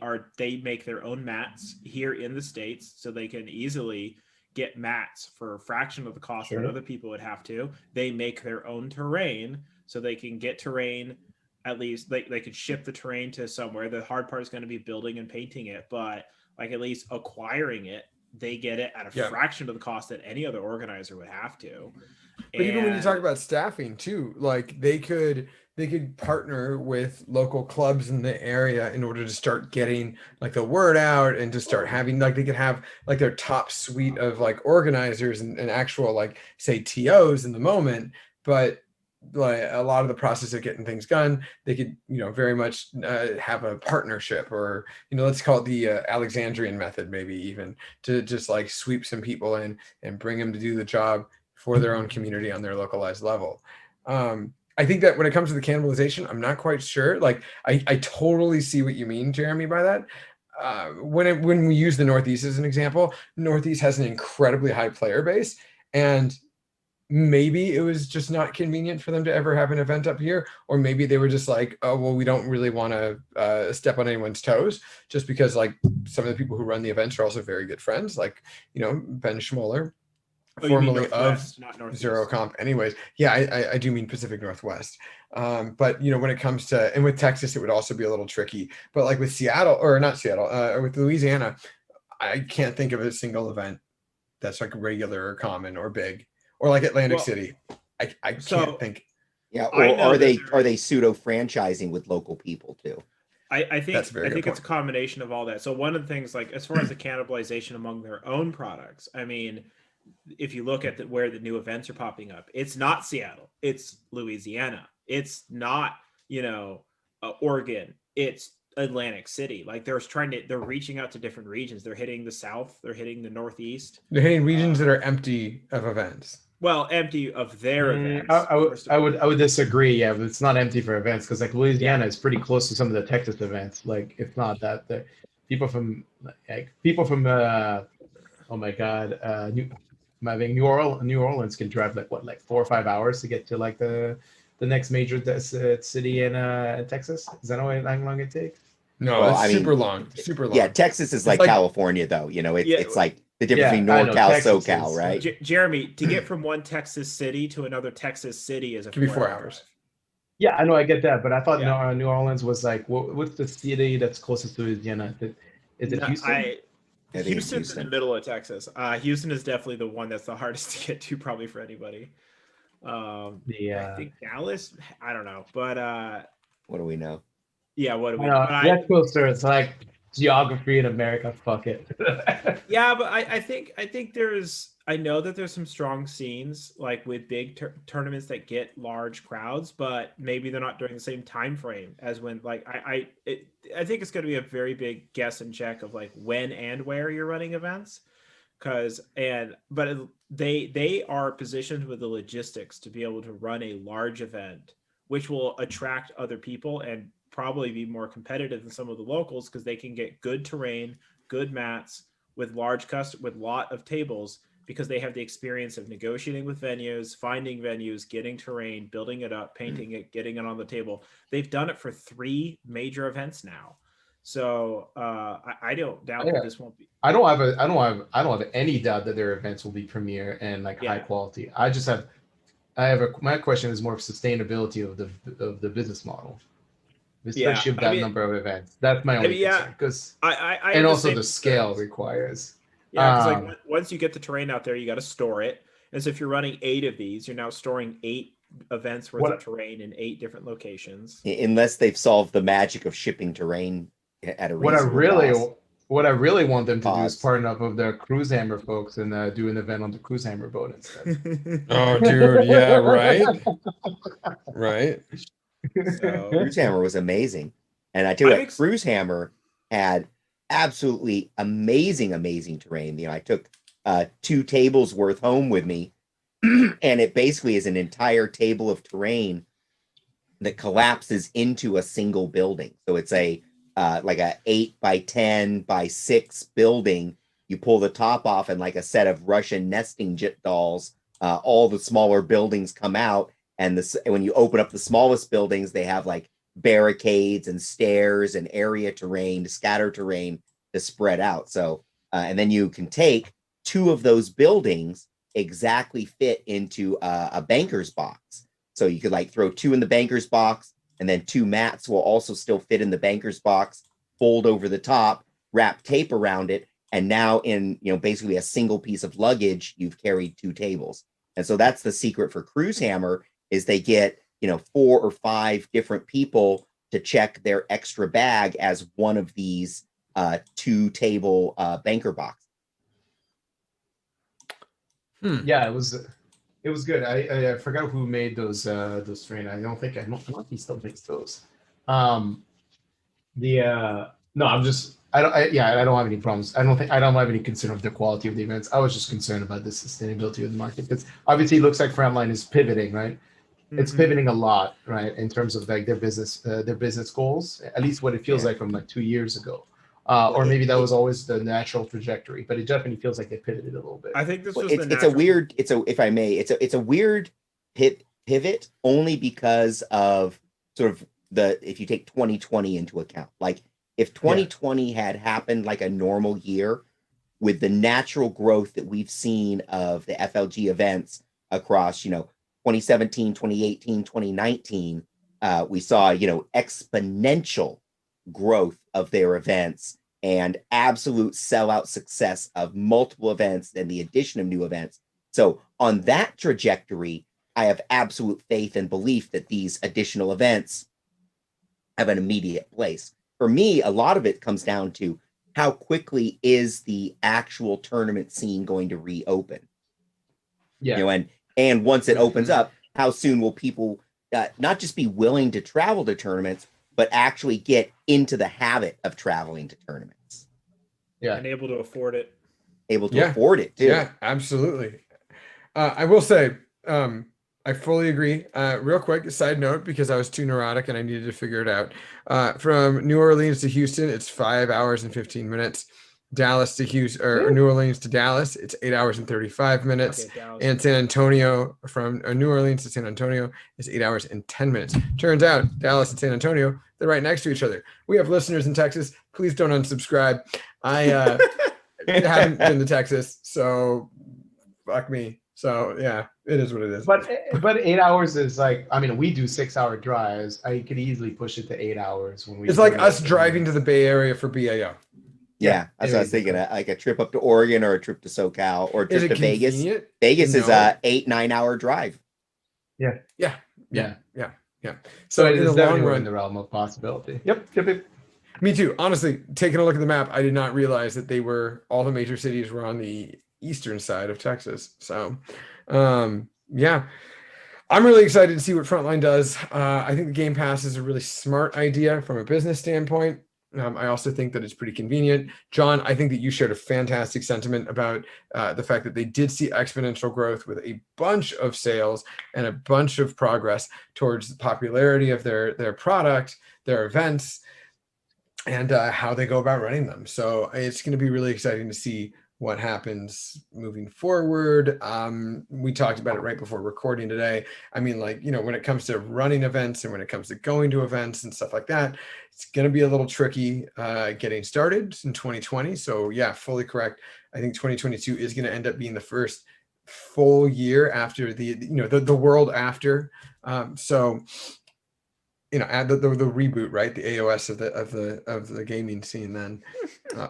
make their own mats here in the States, so they can easily get mats for a fraction of the cost that other people would have to. They make their own terrain, so they can get terrain. At least they could ship the terrain to somewhere. The hard part is going to be building and painting it, but like at least acquiring it, they get it at a fraction of the cost that any other organizer would have to. But even when you talk about staffing too, like they could partner with local clubs in the area in order to start getting like the word out and to start having, like, they could have like their top suite of like organizers and actual, like, say TOs in the moment, but like a lot of the process of getting things done, they could, very much have a partnership, or, let's call it the Alexandrian method, maybe even, to just like sweep some people in and bring them to do the job for their own community on their localized level. I think that when it comes to the cannibalization, I'm not quite sure. Like, I totally see what you mean, Jeremy, by that. When we use the Northeast as an example, Northeast has an incredibly high player base. And maybe it was just not convenient for them to ever have an event up here, or maybe they were just like, oh well, we don't really want to step on anyone's toes, just because like some of the people who run the events are also very good friends, like Ben Schmoller, Oh, you mean formerly of Northwest, not Northeast. Zero Comp. Anyways, yeah, I do mean Pacific Northwest. But when it comes to, and with Texas, it would also be a little tricky. But like with Seattle, or not Seattle, or with Louisiana, I can't think of a single event that's like regular or common or big, or like Atlantic City. I can't think. Yeah, or are they pseudo franchising with local people too? I think point. it's a combination of all that. So one of the things, like as far as the cannibalization among their own products, I mean, if you look at where the new events are popping up, it's not Seattle, it's Louisiana, it's not Oregon, it's Atlantic City. Like they're reaching out to different regions. They're hitting the South, they're hitting the Northeast. They're hitting regions that are empty of events. Well, empty of their events. I would disagree. Yeah, but it's not empty for events, because like Louisiana is pretty close to some of the Texas events. Like it's not that the people from oh my God, New Orleans can drive like 4 or 5 hours to get to like the next major city in Texas. Is that how long it takes? No, Well, it's super long. Yeah, Texas is like California, though. It's like the difference between NorCal, SoCal, right? Jeremy, to get from one Texas city to another Texas city could be 4 hours. Yeah, I know, I get that, but I thought New Orleans was like, what's the city that's closest to Louisiana? Is it Houston? Houston's in the middle of Texas. Houston is definitely the one that's the hardest to get to, probably for anybody. I think Dallas. I don't know, but what do we know? Yeah, what do we know? That's closer. It's like geography in America. Fuck it. Yeah, but I think I know that there's some strong scenes like with big tournaments that get large crowds, but maybe they're not during the same time frame as when I think it's going to be a very big guess and check of like when and where you're running events, but they are positioned with the logistics to be able to run a large event, which will attract other people and probably be more competitive than some of the locals, because they can get good terrain, good mats with lot of tables, because they have the experience of negotiating with venues, finding venues, getting terrain, building it up, painting it, getting it on the table. They've done it for 3 major events now. So I don't doubt that this won't be. I don't have any doubt that their events will be premier and high quality. My question is more of sustainability of the business model, especially with that number of events. That's my only concern, because and also the scale requires. Yeah, because like once you get the terrain out there, you got to store it. And so if you're running 8 of these, you're now storing 8 events worth of terrain in 8 different locations. Unless they've solved the magic of shipping terrain at a reasonable cost. What I really want them to do is partner up with their Cruise Hammer folks and do an event on the Cruise Hammer boat instead. Oh, dude, yeah, right, right. So, Cruise Hammer was amazing, and I tell you, Cruise Hammer had absolutely amazing terrain. I took 2 tables worth home with me, and it basically is an entire table of terrain that collapses into a single building. So it's like a 8 by 10 by 6 building. You pull the top off, and like a set of Russian nesting dolls, all the smaller buildings come out, and when you open up the smallest buildings, they have like barricades and stairs and area terrain, scatter terrain to spread out. So and then you can take 2 of those buildings exactly fit into a banker's box. So you could like throw 2 in the banker's box, and then 2 mats will also still fit in the banker's box, fold over the top, wrap tape around it, and now in basically a single piece of luggage, you've carried 2 tables. And so that's the secret for Cruise Hammer, is they get 4 or 5 different people to check their extra bag as one of these 2 table banker boxes. Yeah, it was good. I forgot who made those terrain. I don't think he still makes those. I don't have any problems. I don't have any concern of the quality of the events. I was just concerned about the sustainability of the market, because obviously it looks like Frontline is pivoting, right? Mm-hmm. It's pivoting a lot, right, in terms of like their business goals. At least what it feels like from like 2 years ago. or maybe that was always the natural trajectory. But it definitely feels like they pivoted a little bit. I think this Well, was the it's natural. a weird. If I may, it's a weird pivot only because of sort of if you take 2020 into account, like if 2020 had happened like a normal year with the natural growth that we've seen of the FLG events across, 2017, 2018, 2019, we saw, exponential growth of their events and absolute sellout success of multiple events and the addition of new events. So on that trajectory, I have absolute faith and belief that these additional events have an immediate place. For me, a lot of it comes down to how quickly is the actual tournament scene going to reopen? Yeah. And once it opens up, how soon will people not just be willing to travel to tournaments, but actually get into the habit of traveling to tournaments? Yeah. And able to afford it. Able to afford it too. Yeah, absolutely. I will say, I fully agree. Real quick, side note, because I was too neurotic and I needed to figure it out. From New Orleans to Houston, it's 5 hours and 15 minutes. Dallas to Houston, or New Orleans to Dallas, it's 8 hours and 35 minutes. Okay, Dallas. And San Antonio, from New Orleans to San Antonio, is 8 hours and 10 minutes. Turns out Dallas and San Antonio, they're right next to each other. We have listeners in Texas. Please don't unsubscribe. I haven't been to Texas, so fuck me. So yeah, it is what it is. But 8 hours is like, I mean, we do 6-hour drives. I could easily push it to 8 hours when we. It's like us driving to the Bay Area for BAO. Yeah, that's what I was thinking. Like a trip up to Oregon or a trip to SoCal or a trip to Vegas. Convenient? Vegas is No. a 8-9 hour drive. Yeah. So it in is the long definitely run, within the realm of possibility. Yep. me too. Honestly, taking a look at the map, I did not realize that all the major cities were on the eastern side of Texas. So, yeah, I'm really excited to see what Frontline does. I think the Game Pass is a really smart idea from a business standpoint. I also think that it's pretty convenient. John, I think that you shared a fantastic sentiment about the fact that they did see exponential growth with a bunch of sales and a bunch of progress towards the popularity of their product, their events, and how they go about running them. So it's going to be really exciting to see what happens moving forward. We talked about it right before recording today. I mean, like, when it comes to running events and when it comes to going to events and stuff like that, it's going to be a little tricky getting started in 2020. So yeah, fully correct. I think 2022 is going to end up being the first full year after the world after. Add the reboot, right? The AOS of the gaming scene then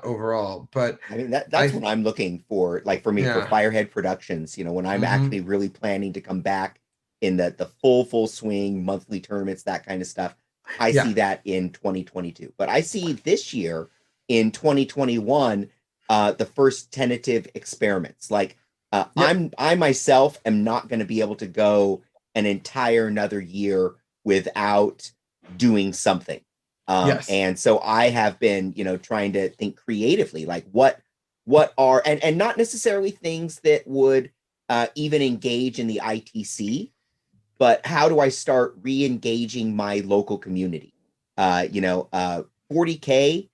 overall. But I mean, that's what I'm looking for. Like for me, for Firehead Productions, when I'm actually really planning to come back in the full swing, monthly tournaments, that kind of stuff. I see that in 2022. But I see this year in 2021, the first tentative experiments. Like I myself am not going to be able to go an entire another year without doing something. And so I have been, trying to think creatively, like what are, and not necessarily things that would even engage in the ITC, but how do I start re-engaging my local community? 40K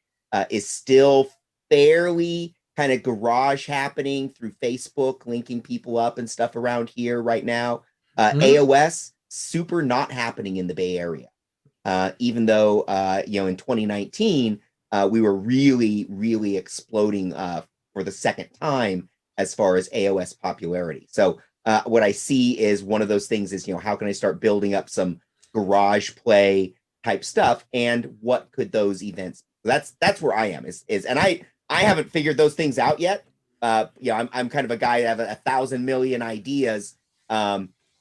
is still fairly kind of garage happening through Facebook, linking people up and stuff around here right now. AOS, super not happening in the Bay Area. Even though, in 2019, we were really, really exploding for the second time as far as AOS popularity. So what I see is one of those things is, how can I start building up some garage play type stuff, and what could those events? That's where I am and I haven't figured those things out yet. I'm kind of a guy that have 1,000 million ideas.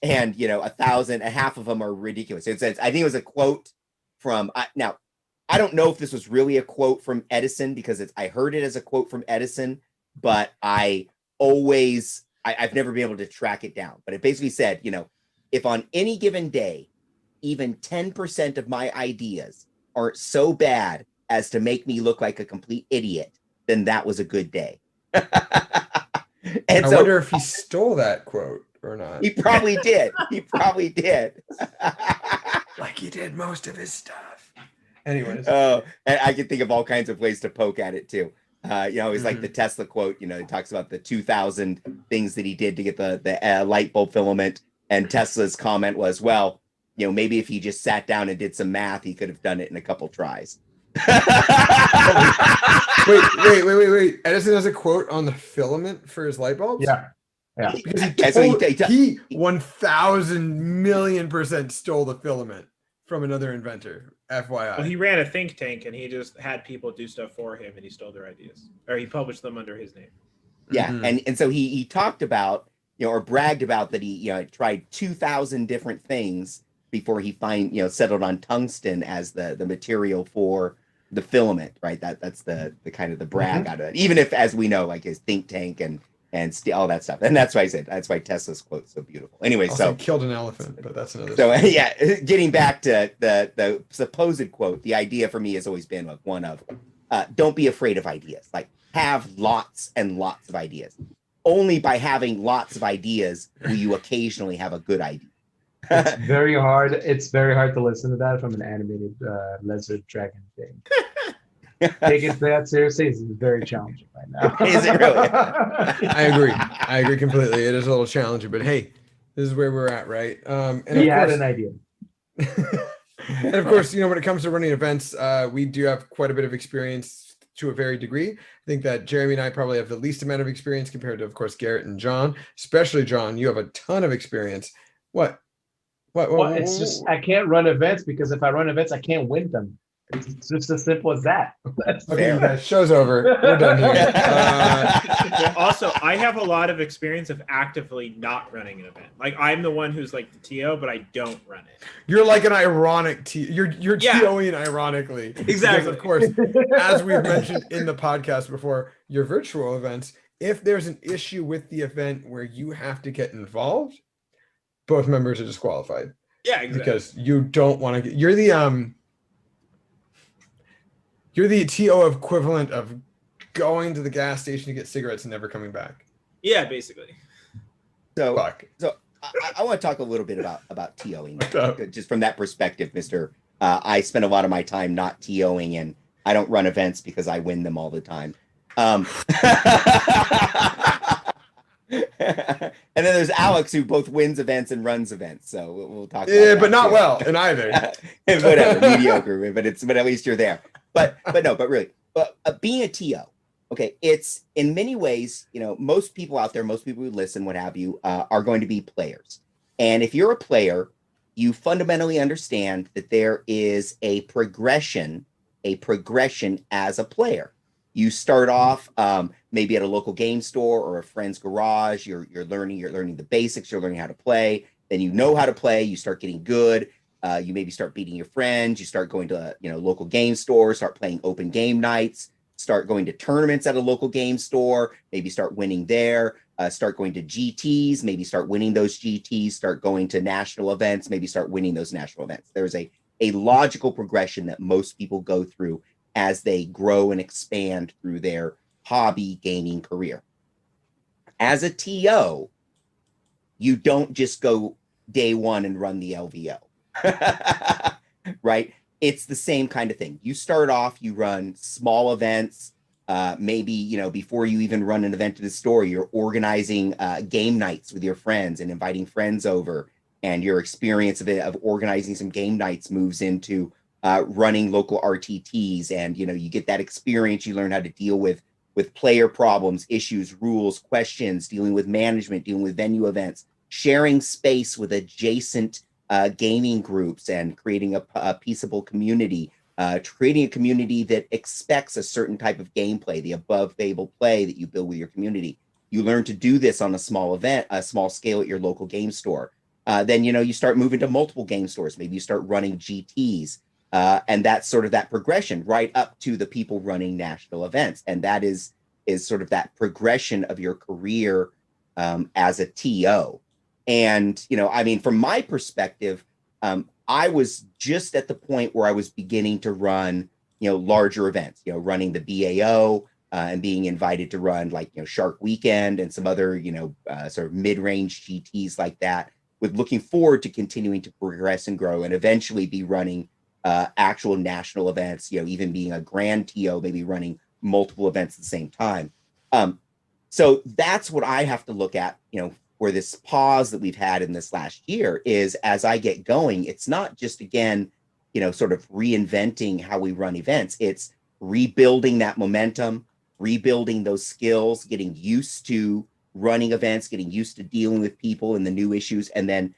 And 1,000, half of them are ridiculous. It says, I think it was a quote from now. I don't know if this was really a quote from Edison because I heard it as a quote from Edison, but I've never been able to track it down. But it basically said, if on any given day, even 10% of my ideas aren't so bad as to make me look like a complete idiot, then that was a good day. And I wonder if he stole that quote or not. He probably did. Like he did most of his stuff. Anyways. And I can think of all kinds of ways to poke at it too. It's like the Tesla quote, it talks about the 2,000 things that he did to get the light bulb filament. And Tesla's comment was, well, maybe if he just sat down and did some math, he could have done it in a couple tries. Wait. Edison has a quote on the filament for his light bulbs? Yeah. Because he 1,000,000,000% stole the filament from another inventor. FYI. Well, he ran a think tank and he just had people do stuff for him and he stole their ideas, or he published them under his name. Yeah, and so he talked about, or bragged about that he tried 2,000 different things before he settled on tungsten as the material for the filament, right? That's the kind of the brag out of it. Even if, as we know, like his think tank and all that stuff. And that's why I said that's why Tesla's quote's so beautiful. Anyway, also, killed an elephant, but that's another. So getting back to the supposed quote, the idea for me has always been like one of don't be afraid of ideas. Like have lots and lots of ideas. Only by having lots of ideas will you occasionally have a good idea. It's very hard. It's very hard to listen to that from an animated lizard dragon thing. Taking that seriously is very challenging right now. Is it really? I agree completely. It is a little challenging, but hey, this is where we're at, right? And he had an idea. And of course, when it comes to running events, we do have quite a bit of experience to a very degree. I think that Jeremy and I probably have the least amount of experience compared to, of course, Garrett and John. Especially John, you have a ton of experience. What? Well, it's just I can't run events because if I run events, I can't win them. It's just as simple as that. Okay, guys, show's over. We're done here. Well, also, I have a lot of experience of actively not running an event. Like I'm the one who's like the TO, but I don't run it. You're like an ironic T. You're TOing ironically. Exactly. Because of course, as we've mentioned in the podcast before, your virtual events, if there's an issue with the event where you have to get involved, both members are disqualified. Yeah, exactly. Because you don't want to get. You're the TO equivalent of going to the gas station to get cigarettes and never coming back. Yeah, basically. So Fuck. I want to talk a little bit about TOing, just from that perspective, Mr. I spend a lot of my time not TOing, and I don't run events because I win them all the time. And then there's Alex, who both wins events and runs events. So we'll talk. Yeah, but not well in either. Whatever, mediocre. But at least you're there. But really, being a TO, okay, it's in many ways, most people out there, most people who listen, what have you, are going to be players. And if you're a player, you fundamentally understand that there is a progression as a player. You start off maybe at a local game store or a friend's garage. You're learning the basics. You're learning how to play. Then you know how to play. You start getting good. You maybe start beating your friends. You start going to local game stores. Start playing open game nights. Start going to tournaments at a local game store. Maybe start winning there. Start going to GTs. Maybe start winning those GTs. Start going to national events. Maybe start winning those national events. There's a logical progression that most people go through as they grow and expand through their hobby gaming career. As a TO, you don't just go day one and run the LVO, right? It's the same kind of thing. You start off, you run small events. Maybe, before you even run an event to the store, you're organizing game nights with your friends and inviting friends over. And your experience of organizing some game nights moves into running local RTTs, and you get that experience. You learn how to deal with player problems, issues, rules, questions, dealing with management, dealing with venue events, sharing space with adjacent gaming groups, and creating a peaceable community, creating a community that expects a certain type of gameplay, the above table play that you build with your community. You learn to do this on a small scale at your local game store. Then you start moving to multiple game stores. Maybe you start running GTs. And that's sort of that progression right up to the people running national events. And that is sort of that progression of your career as a TO. And, from my perspective, I was just at the point where I was beginning to run, larger events, running the BAO and being invited to run like, Shark Weekend and some other, sort of mid-range GTs like that, with looking forward to continuing to progress and grow and eventually be running actual national events, even being a grand TO, maybe running multiple events at the same time. So that's what I have to look at, for this pause that we've had in this last year is as I get going, it's not just, again, sort of reinventing how we run events. It's rebuilding that momentum, rebuilding those skills, getting used to running events, getting used to dealing with people and the new issues, and then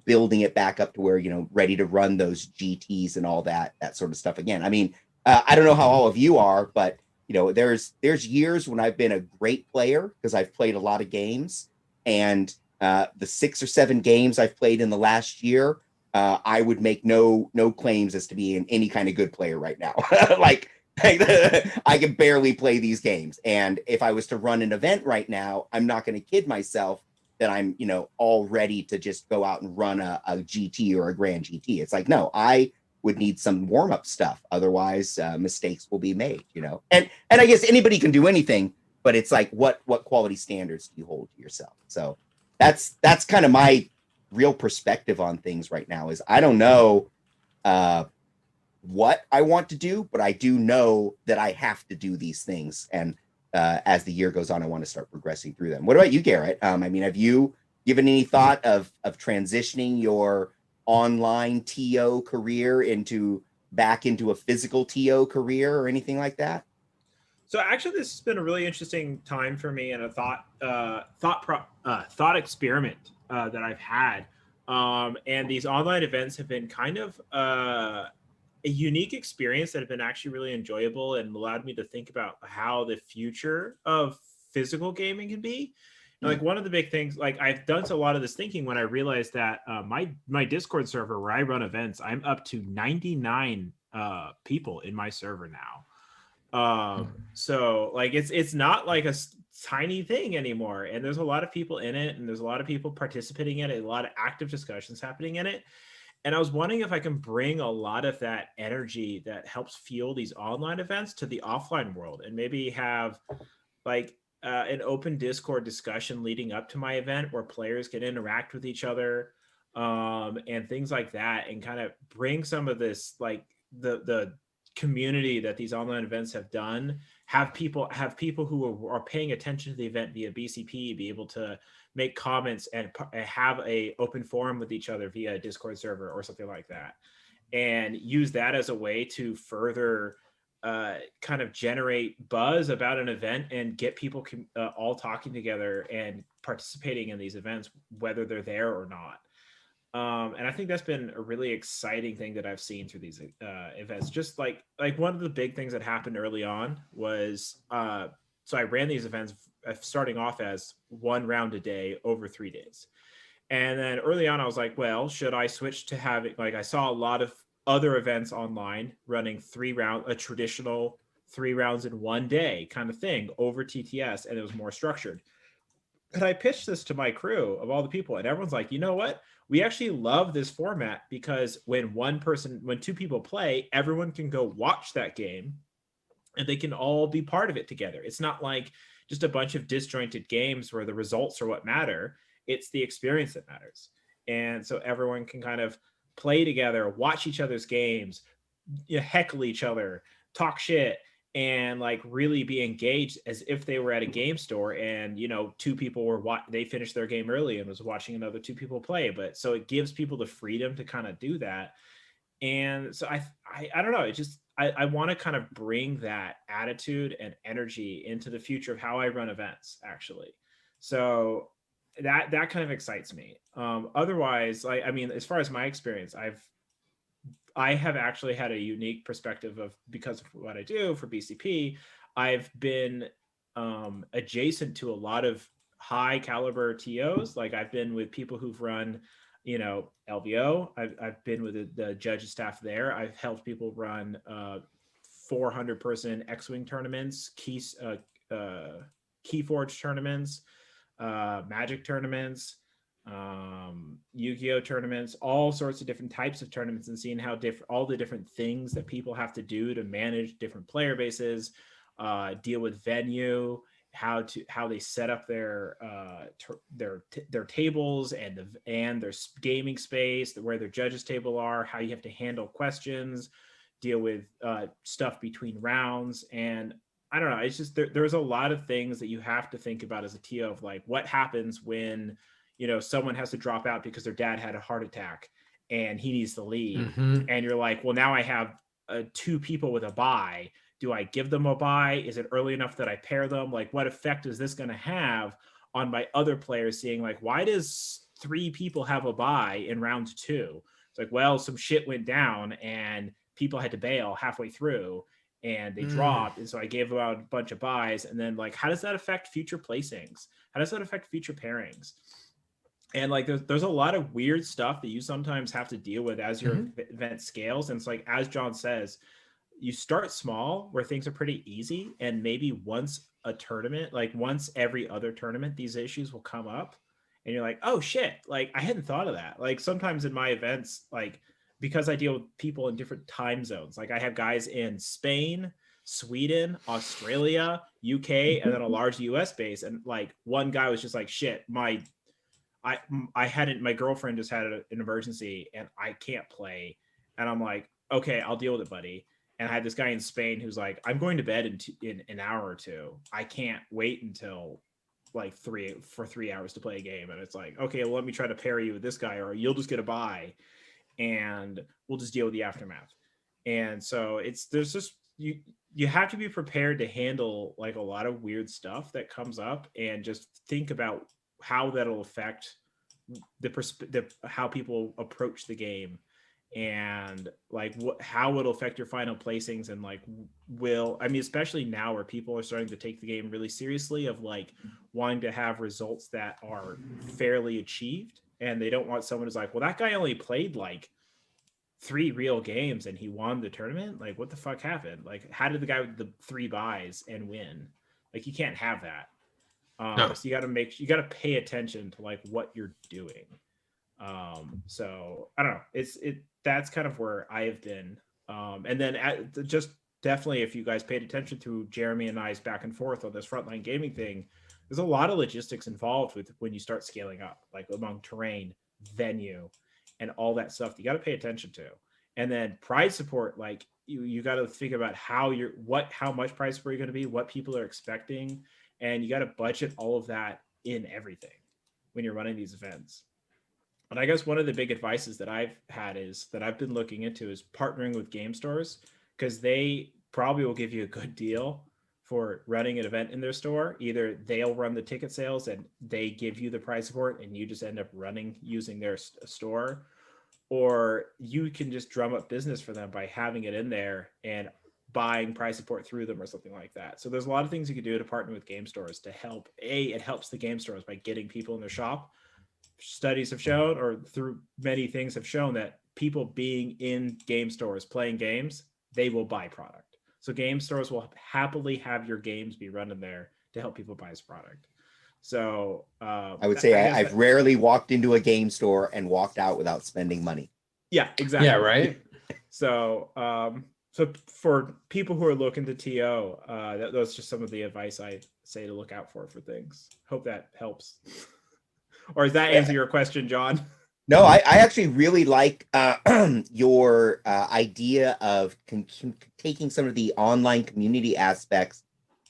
building it back up to where ready to run those GTs and all that sort of stuff again. I mean, I don't know how all of you are, but there's years when I've been a great player because I've played a lot of games, and the 6 or 7 games I've played in the last year, I would make no claims as to being any kind of good player right now. like I can barely play these games, and if I was to run an event right now, I'm not going to kid myself that I'm all ready to just go out and run a GT or a grand GT. It's like, no, I would need some warm-up stuff, otherwise mistakes will be made. And I guess anybody can do anything, but it's like what quality standards do you hold to yourself? So that's kind of my real perspective on things right now. Is I don't know what I want to do, but I do know that I have to do these things, and as the year goes on, I want to start progressing through them. What about you, Garrett? I mean, have you given any thought of transitioning your online TO career back into a physical TO career or anything like that? So actually, this has been a really interesting time for me and a thought experiment that I've had. And these online events have been kind of a unique experience that have been actually really enjoyable and allowed me to think about how the future of physical gaming can be. And like one of the big things, like I've done a lot of this thinking when I realized that my Discord server where I run events, I'm up to 99 people in my server now. So like it's not like a tiny thing anymore, and there's a lot of people in it, and there's a lot of people participating in it, a lot of active discussions happening in it. And I was wondering if I can bring a lot of that energy that helps fuel these online events to the offline world, and maybe have like an open Discord discussion leading up to my event where players can interact with each other, and things like that, and kind of bring some of this, like the community that these online events have done, have people who are paying attention to the event via BCP be able to make comments and have a open forum with each other via a Discord server or something like that, and use that as a way to further kind of generate buzz about an event and get people all talking together and participating in these events, whether they're there or not. And I think that's been a really exciting thing that I've seen through these events. Just like one of the big things that happened early on was, so I ran these events starting off as 1 round a day over 3 days. And then early on, I was like, well, should I switch to having, like, I saw a lot of other events online running a traditional 3 rounds in 1 day kind of thing over TTS, and it was more structured. And I pitched this to my crew of all the people, and everyone's like, you know what? We actually love this format because when 2 people play, everyone can go watch that game and they can all be part of it together. It's not like just a bunch of disjointed games where the results are what matter. It's the experience that matters. And so everyone can kind of play together, watch each other's games, heckle each other, talk shit, and like really be engaged as if they were at a game store, and 2 people they finished their game early and was watching another 2 people play. But so it gives people the freedom to kind of do that. And so I don't know, it just I want to kind of bring that attitude and energy into the future of how I run events, actually. So that kind of excites me. Otherwise, I mean, as far as my experience, I have actually had a unique perspective of, because of what I do for BCP, I've been adjacent to a lot of high caliber TOs. Like I've been with people who've run, LVO. I've been with the judges staff there. I've helped people run 400 person X-Wing tournaments, Keyforge tournaments, Magic tournaments, Yu-Gi-Oh tournaments, all sorts of different types of tournaments, and seeing how all the different things that people have to do to manage different player bases, deal with venue, how they set up their tables and their gaming space, where their judges table are, how you have to handle questions, deal with stuff between rounds. And I don't know, it's just there's a lot of things that you have to think about as a TO of like what happens when, you know, someone has to drop out because their dad had a heart attack and he needs to leave. And you're like, well, now I have 2 people with a bye. Do I give them a bye? Is it early enough that I pair them? Like, what effect is this going to have on my other players seeing like, why does 3 people have a bye in round 2? It's like, well, some shit went down and people had to bail halfway through and they dropped. And so I gave them out a bunch of buys. And then like, how does that affect future placings? How does that affect future pairings? And like, there's a lot of weird stuff that you sometimes have to deal with as your event scales. And it's like, as John says, you start small where things are pretty easy. And maybe once a tournament, like once every other tournament, these issues will come up and you're like, oh shit, like I hadn't thought of that. Like sometimes in my events, like because I deal with people in different time zones, like I have guys in Spain, Sweden, Australia, UK, and then a large US base. And like one guy was just like, shit, my girlfriend just had an emergency and I can't play. And I'm like, okay, I'll deal with it, buddy. And I had this guy in Spain who's like, I'm going to bed in an hour or 2. I can't wait until like 3 hours to play a game. And it's like, okay, well, let me try to pair you with this guy, or you'll just get a bye and we'll just deal with the aftermath. And so there's just, you have to be prepared to handle like a lot of weird stuff that comes up, and just think about how that'll affect how people approach the game, and like how it'll affect your final placings. And like, especially now where people are starting to take the game really seriously, of like wanting to have results that are fairly achieved, and they don't want someone who's like, well, that guy only played like 3 real games and he won the tournament. Like, what the fuck happened? Like, how did the guy with the 3 buys and win? Like, you can't have that. No. So you got to pay attention to like what you're doing. So I don't know. That's kind of where I have been. And then just definitely, if you guys paid attention to Jeremy and I's back and forth on this frontline gaming thing, there's a lot of logistics involved with when you start scaling up, like among terrain, venue, and all that stuff that you got to pay attention to. And then prize support, like you got to think about how much prize support you're going to be, what people are expecting, and you got to budget all of that in everything when you're running these events. And I guess one of the big advices that I've had is that I've been looking into is partnering with game stores, because they probably will give you a good deal for running an event in their store. Either they'll run the ticket sales and they give you the prize support and you just end up using their store, or you can just drum up business for them by having it in there and buying prize support through them or something like that. So there's a lot of things you can do to partner with game stores to help. It helps the game stores by getting people in their shop. Studies have shown, or through many things have shown, that people being in game stores playing games, they will buy product. So game stores will happily have your games be run in there to help people buy his product. So I would say I've rarely walked into a game store and walked out without spending money. Yeah, exactly. Yeah, right. So so for people who are looking to TO, that's just some of the advice I say to look out for things. Hope that helps. Or does that answer your question, John? No, I actually really like your idea of taking some of the online community aspects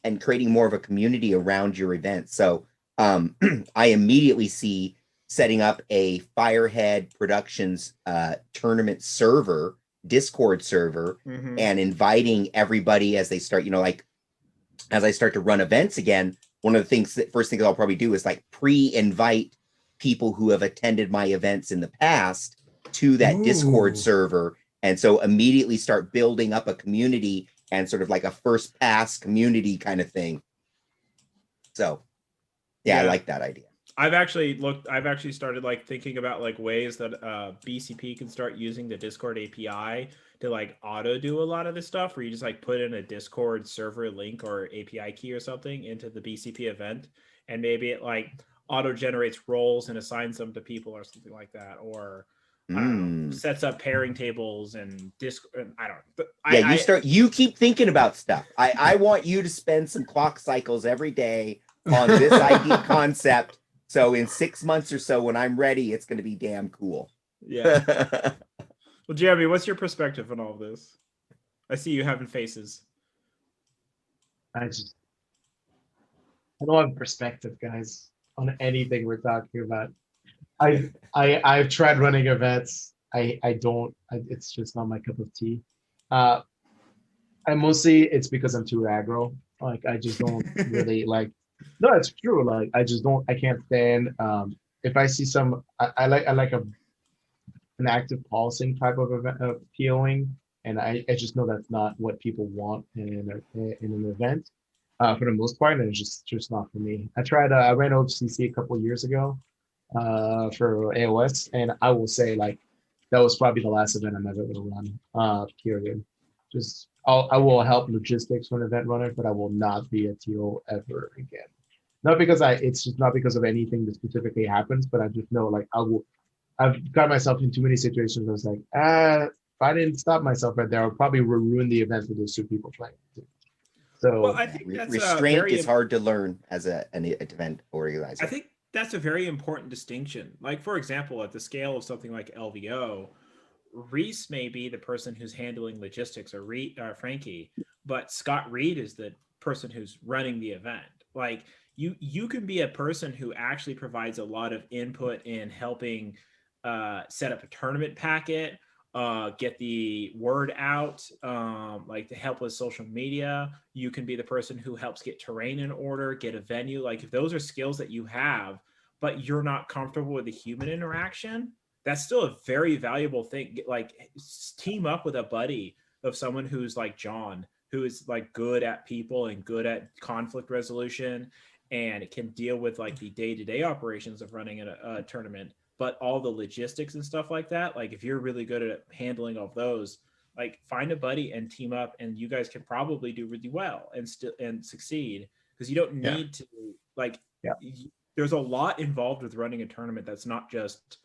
and creating more of a community around your event. So I immediately see setting up a Firehead Productions tournament server, Discord server, and inviting everybody as they start, like as I start to run events again. One of the first things I'll probably do is like pre-invite people who have attended my events in the past to that Discord server. And so immediately start building up a community and sort of like a first pass community kind of thing. So yeah, I like that idea. I've actually started like thinking about like ways that BCP can start using the Discord API to like auto do a lot of this stuff, where you just like put in a Discord server link or API key or something into the BCP event, and maybe it like auto generates roles and assigns them to people or something like that. Or I don't know, Mm. sets up pairing tables and disc. I don't know. Yeah, you keep thinking about stuff. I want you to spend some clock cycles every day on this ID concept. So in 6 months or so, when I'm ready, it's going to be damn cool. Yeah. Well, Jeremy, what's your perspective on all of this? I see you having faces. I don't have perspective, guys, on anything we're talking about. I've tried running events. It's just not my cup of tea. And mostly it's because I'm too aggro. Like I just don't really like. No, it's true. Like I can't stand. If I see I like an active pulsing type of event, POing, and I just know that's not what people want in an event. For the most part, and it's just not for me. I ran OCC a couple of years ago, for AOS, and I will say like that was probably the last event I'm ever going to run. Period. I will help logistics for an event runner, but I will not be a TO ever again. Not because it's just not because of anything that specifically happens, but I just know like I've got myself in too many situations where it's like, if I didn't stop myself right there, I would probably ruin the event for those two people playing. So Well, I think that's restraint is hard to learn as an event organizer. I think that's a very important distinction. Like, for example, at the scale of something like LVO, Reese may be the person who's handling logistics, or Frankie, but Scott Reed is the person who's running the event. Like, you can be a person who actually provides a lot of input in helping set up a tournament packet, get the word out, like to help with social media. You can be the person who helps get terrain in order, get a venue. Like if those are skills that you have, but you're not comfortable with the human interaction, that's still a very valuable thing. Like team up with a buddy of someone who's like John, who is like good at people and good at conflict resolution and can deal with like the day-to-day operations of running a tournament, but all the logistics and stuff like that, like if you're really good at handling all of those, like find a buddy and team up, and you guys can probably do really well and succeed, because you don't need to like, there's a lot involved with running a tournament that's not just,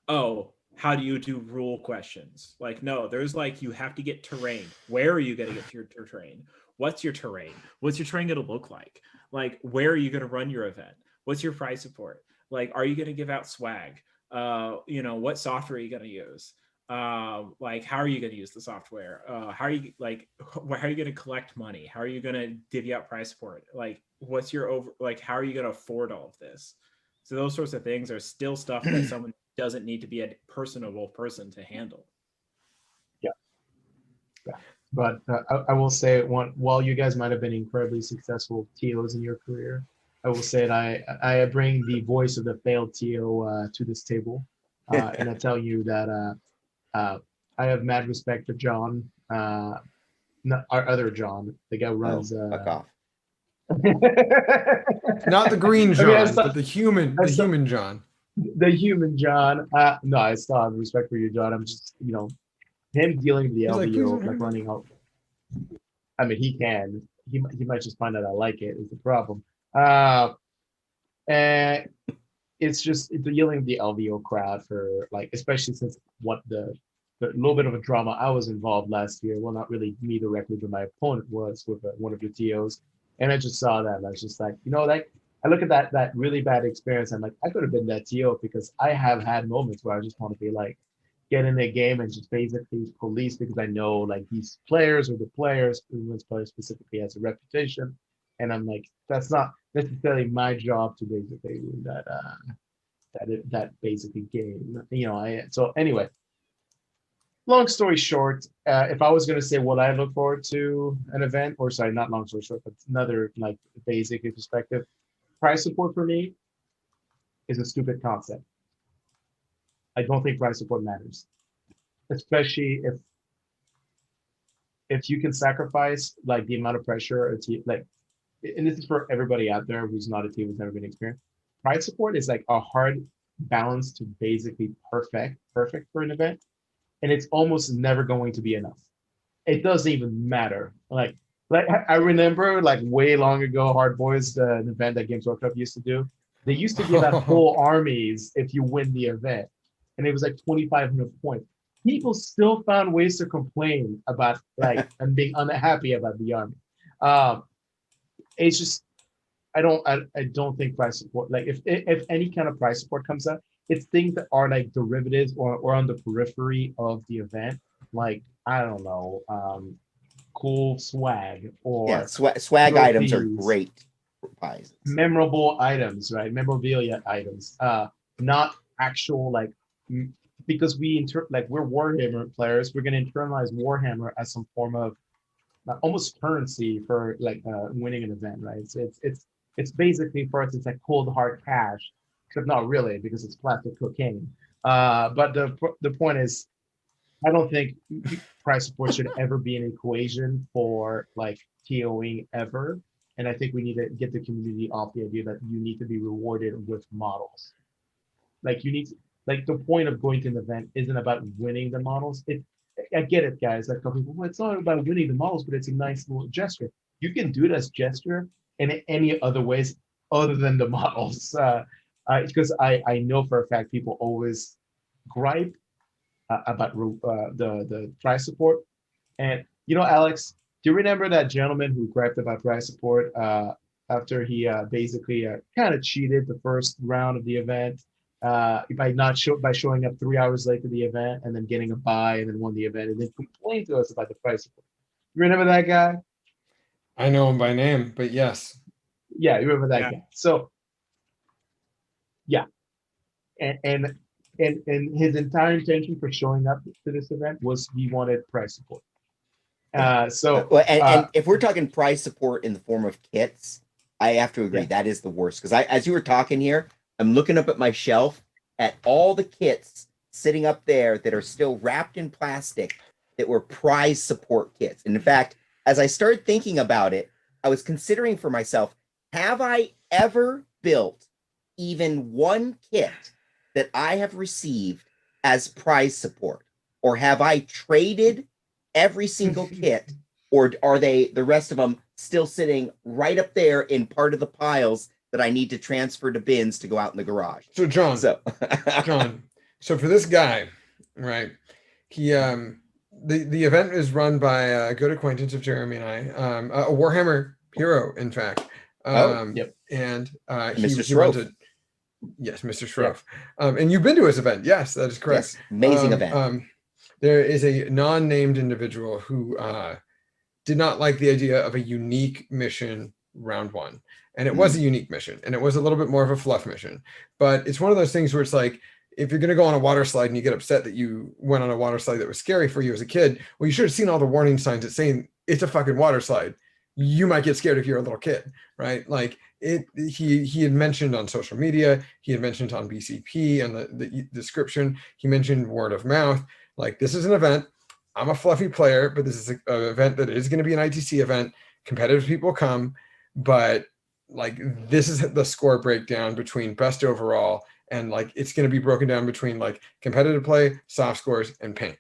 oh, how do you do rule questions? Like, no, there's like, you have to get terrain. Where are you going to get your terrain? What's your terrain? What's your terrain going to look like? Like, where are you going to run your event? What's your prize support? Like, are you going to give out swag? What software are you going to use? Like, how are you going to use the software? How are you going to collect money? How are you going to divvy out prize support? Like, what's your how are you going to afford all of this? So those sorts of things are still stuff that someone doesn't need to be a personable person to handle. Yeah. But I will say, while you guys might have been incredibly successful TOs in your career, I will say that I bring the voice of the failed TO to this table, and I tell you that I have mad respect for John, not our other John, the guy who runs. Fuck off. Not the green I John, mean, but the human John. The human John. No, I still have respect for you, John. I'm just, him dealing with the He's like, LVO, "Please, like running out. I mean, he can. He might just find out I like it. Is the problem. And it's dealing with the LVO crowd for like, especially since the little bit of a drama I was involved last year. Well, not really me directly, but my opponent was with one of your TOs, and I just saw that. And I was just like, like I look at that really bad experience. I'm like, I could have been that TO, because I have had moments where I just want to be like, get in the game and just basically police, because I know like these players or the players, this player specifically has a reputation, and I'm like, that's not necessarily my job to basically win that basically game. So anyway, long story short, if I was going to say what I look forward to an event, or sorry, not long story short, but another like basic perspective, prize support for me is a stupid concept. I don't think prize support matters, especially if you can sacrifice like the amount of pressure like, and this is for everybody out there who's not a team, who's never been experienced. Prize support is like a hard balance to basically perfect for an event, and it's almost never going to be enough. It doesn't even matter. Like I remember like way long ago, Hard Boys, an event that Games Workshop used to do. They used to give out full armies if you win the event. and it was like 2,500 points. People still found ways to complain about like and being unhappy about the army. It's just I don't think price support, like if any kind of price support comes up, it's things that are like derivatives or on the periphery of the event, like I don't know, cool swag Yeah, or swag items are trophies, great for prizes. memorable items, right? Memorabilia items, not actual like because we're Warhammer players, we're gonna internalize Warhammer as some form of almost currency for like winning an event, right? So it's basically for us, it's like cold hard cash, except not really because it's plastic cocaine. But the point is, I don't think price support should ever be an equation for like TOing ever. And I think we need to get the community off the idea that you need to be rewarded with models. Like you need to, like the point of going to an event isn't about winning the models. I get it, guys. Like people, well, it's not about winning the models, but it's a nice little gesture. You can do it as gesture in any other ways other than the models. Because I know for a fact people always gripe about the price support. And you know, Alex, do you remember that gentleman who griped about price support after he basically kind of cheated the first round of the event by showing up 3 hours late to the event and then getting a buy and then won the event and then complained to us about the price support? You remember that guy? I know him by name, but yes. Yeah, you remember that Yeah. guy. So yeah, and his entire intention for showing up to this event was he wanted price support. Well, and if we're talking price support in the form of kits, I have to agree that is the worst. Because as you were talking here, I'm looking up at my shelf at all the kits sitting up there that are still wrapped in plastic that were prize support kits. And in fact, as I started thinking about it, I was considering for myself, have I ever built even one kit that I have received as prize support? Or have I traded every single kit, or are the rest of them still sitting right up there in part of the piles that I need to transfer to bins to go out in the garage? So John, John, so for this guy, right, he the event is run by a good acquaintance of Jeremy and I, a Warhammer hero, in fact. Yep. And Mr. he runs Strofe. Yes, Mr. Strofe. And you've been to his event. Yes, that is correct. Yes, amazing event. There is a non-named individual who did not like the idea of a unique mission round one. And it was a unique mission, and it was a little bit more of a fluff mission. But it's one of those things where it's like, if you're going to go on a water slide and you get upset that you went on a water slide that was scary for you as a kid, well, you should have seen all the warning signs that saying it's a fucking water slide. You might get scared if you're a little kid, right? Like he had mentioned on social media, he had mentioned on BCP and the description, he mentioned word of mouth. Like, this is an event. I'm a fluffy player, but this is an event that is going to be an ITC event. Competitive people come, but like, this is the score breakdown between best overall, and like, it's going to be broken down between like competitive play, soft scores, and paint,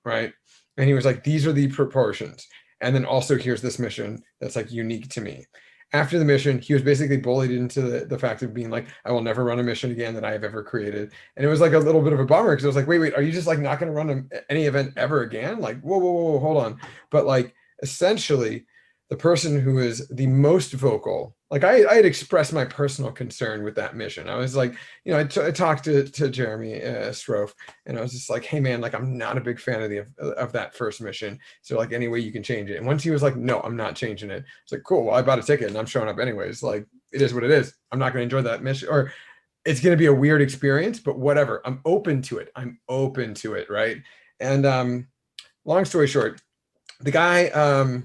right? And he was like, these are the proportions. And then also here's this mission that's like unique to me. After the mission, he was basically bullied into the fact of being like, I will never run a mission again that I have ever created. And it was like a little bit of a bummer because I was like, wait, are you just like not going to run any event ever again? Like, whoa, hold on. But like, essentially, the person who is the most vocal, like I had expressed my personal concern with that mission. I was like, you know, I talked to Jeremy Strofe, and I was just like, hey man, like I'm not a big fan of that first mission. So like, any way you can change it. And once he was like, no, I'm not changing it. It's like, cool, well, I bought a ticket and I'm showing up anyways. Like, it is what it is. I'm not going to enjoy that mission, or it's going to be a weird experience, but whatever. I'm open to it. Right? And long story short, the guy,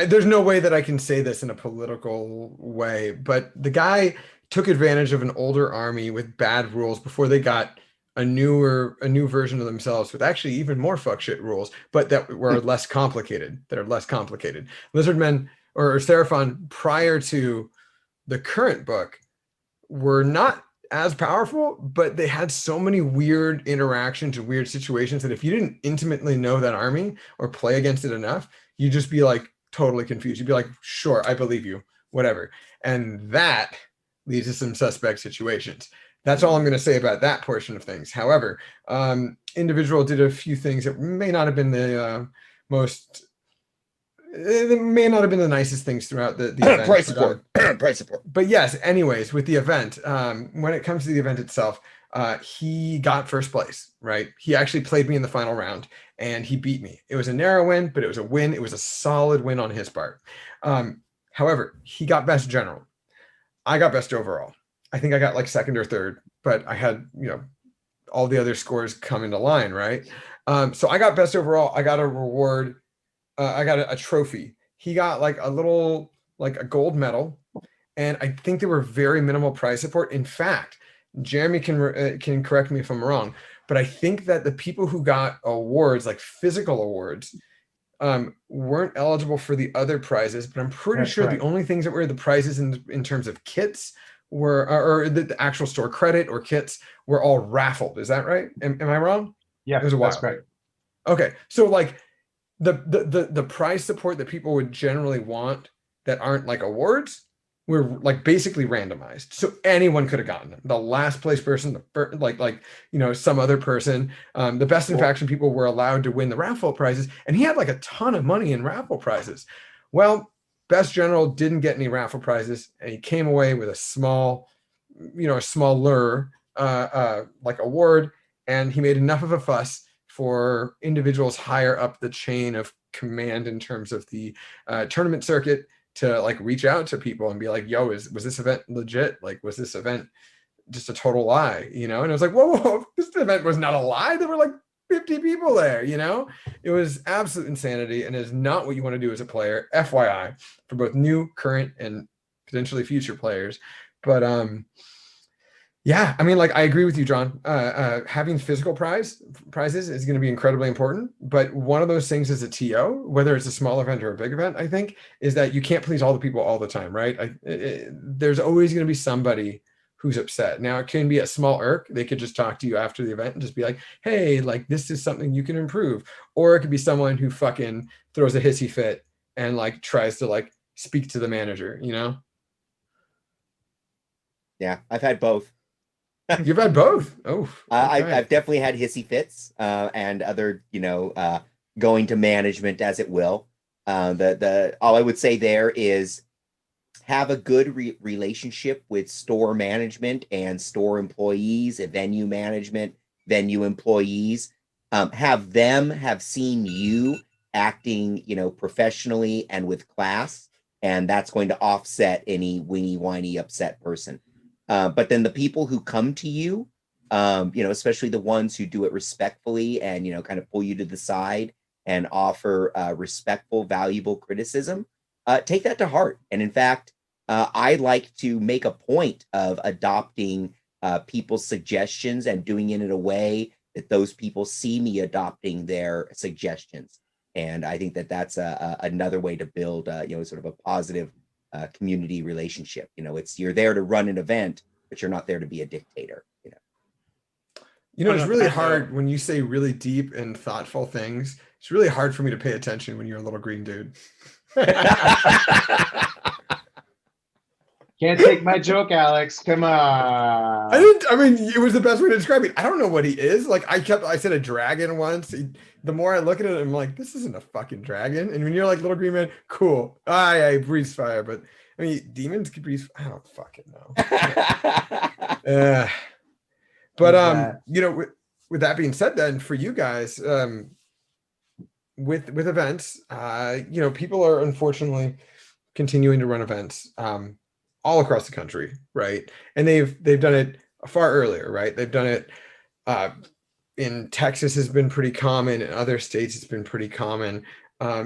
there's no way that I can say this in a political way, but the guy took advantage of an older army with bad rules before they got a new version of themselves with actually even more fuck shit rules, but that were less complicated, Lizardmen or Seraphon prior to the current book were not as powerful, but they had so many weird interactions and weird situations that if you didn't intimately know that army or play against it enough, you'd just be like totally confused. You'd be like, sure, I believe you, whatever. And that leads to some suspect situations. That's all I'm going to say about that portion of things. However, individual did a few things that may not have been the most, it may not have been the nicest things throughout the event. Price support. Price support. But yes, anyways, with the event, when it comes to the event itself, he got first place, right? He actually played me in the final round and he beat me. It was a narrow win, but it was a win. It was a solid win on his part. However, he got best general. I got best overall. I think I got like second or third, but I had, all the other scores come into line, right? So I got best overall. I got a reward. I got a trophy. He got like a gold medal. And I think they were very minimal prize support. In fact, Jeremy can correct me if I'm wrong, but I think that the people who got awards, like physical awards, weren't eligible for the other prizes. But I'm pretty sure the only things that were the prizes in terms of kits were, or the actual store credit or kits, were all raffled. Is that right? Am I wrong? Yeah, it was a while. That's right. Okay, so like the prize support that people would generally want that aren't like awards were like basically randomized, so anyone could have gotten them. The last place person, the first, like some other person, the best in faction people were allowed to win the raffle prizes, and he had like a ton of money in raffle prizes. Well, best general didn't get any raffle prizes, and he came away with a small, a smaller like award, and he made enough of a fuss for individuals higher up the chain of command in terms of the tournament circuit to like reach out to people and be like, yo, was this event legit? Like, was this event just a total lie? And it was like, whoa, this event was not a lie. There were like 50 people there, it was absolute insanity, and is not what you want to do as a player, FYI, for both new, current, and potentially future players. But yeah, I mean, like, I agree with you, John. Having physical prizes is going to be incredibly important. But one of those things as a TO, whether it's a small event or a big event, I think, is that you can't please all the people all the time, right? There's always going to be somebody who's upset. Now, it can be a small irk. They could just talk to you after the event and just be like, hey, like, this is something you can improve. Or it could be someone who fucking throws a hissy fit and like tries to like speak to the manager, Yeah, I've had both. You've had both. Oh, okay. I've definitely had hissy fits and other, going to management as it will. All I would say there is have a good relationship with store management and store employees, and venue management, venue employees. Have them have seen you acting, professionally and with class, and that's going to offset any whiny, upset person. But then the people who come to you, especially the ones who do it respectfully and, kind of pull you to the side and offer respectful, valuable criticism, take that to heart. And in fact, I like to make a point of adopting people's suggestions and doing it in a way that those people see me adopting their suggestions. And I think that that's another way to build, sort of a positive community relationship. You're there to run an event, but you're not there to be a dictator. It's really hard when you say really deep and thoughtful things. It's really hard for me to pay attention when you're a little green dude. Can't take my joke, Alex. Come on. I mean, it was the best way to describe it. I don't know what he is. Like, I said a dragon once. The more I look at it, I'm like, this isn't a fucking dragon. And when you're like, little green man, cool. I breathe fire. But I mean, demons can breathe. I don't fucking know. But with that being said, then for you guys, with events, people are unfortunately continuing to run events all across the country, right? And they've done it far earlier, right? They've done it in Texas has been pretty common. In other states, it's been pretty common.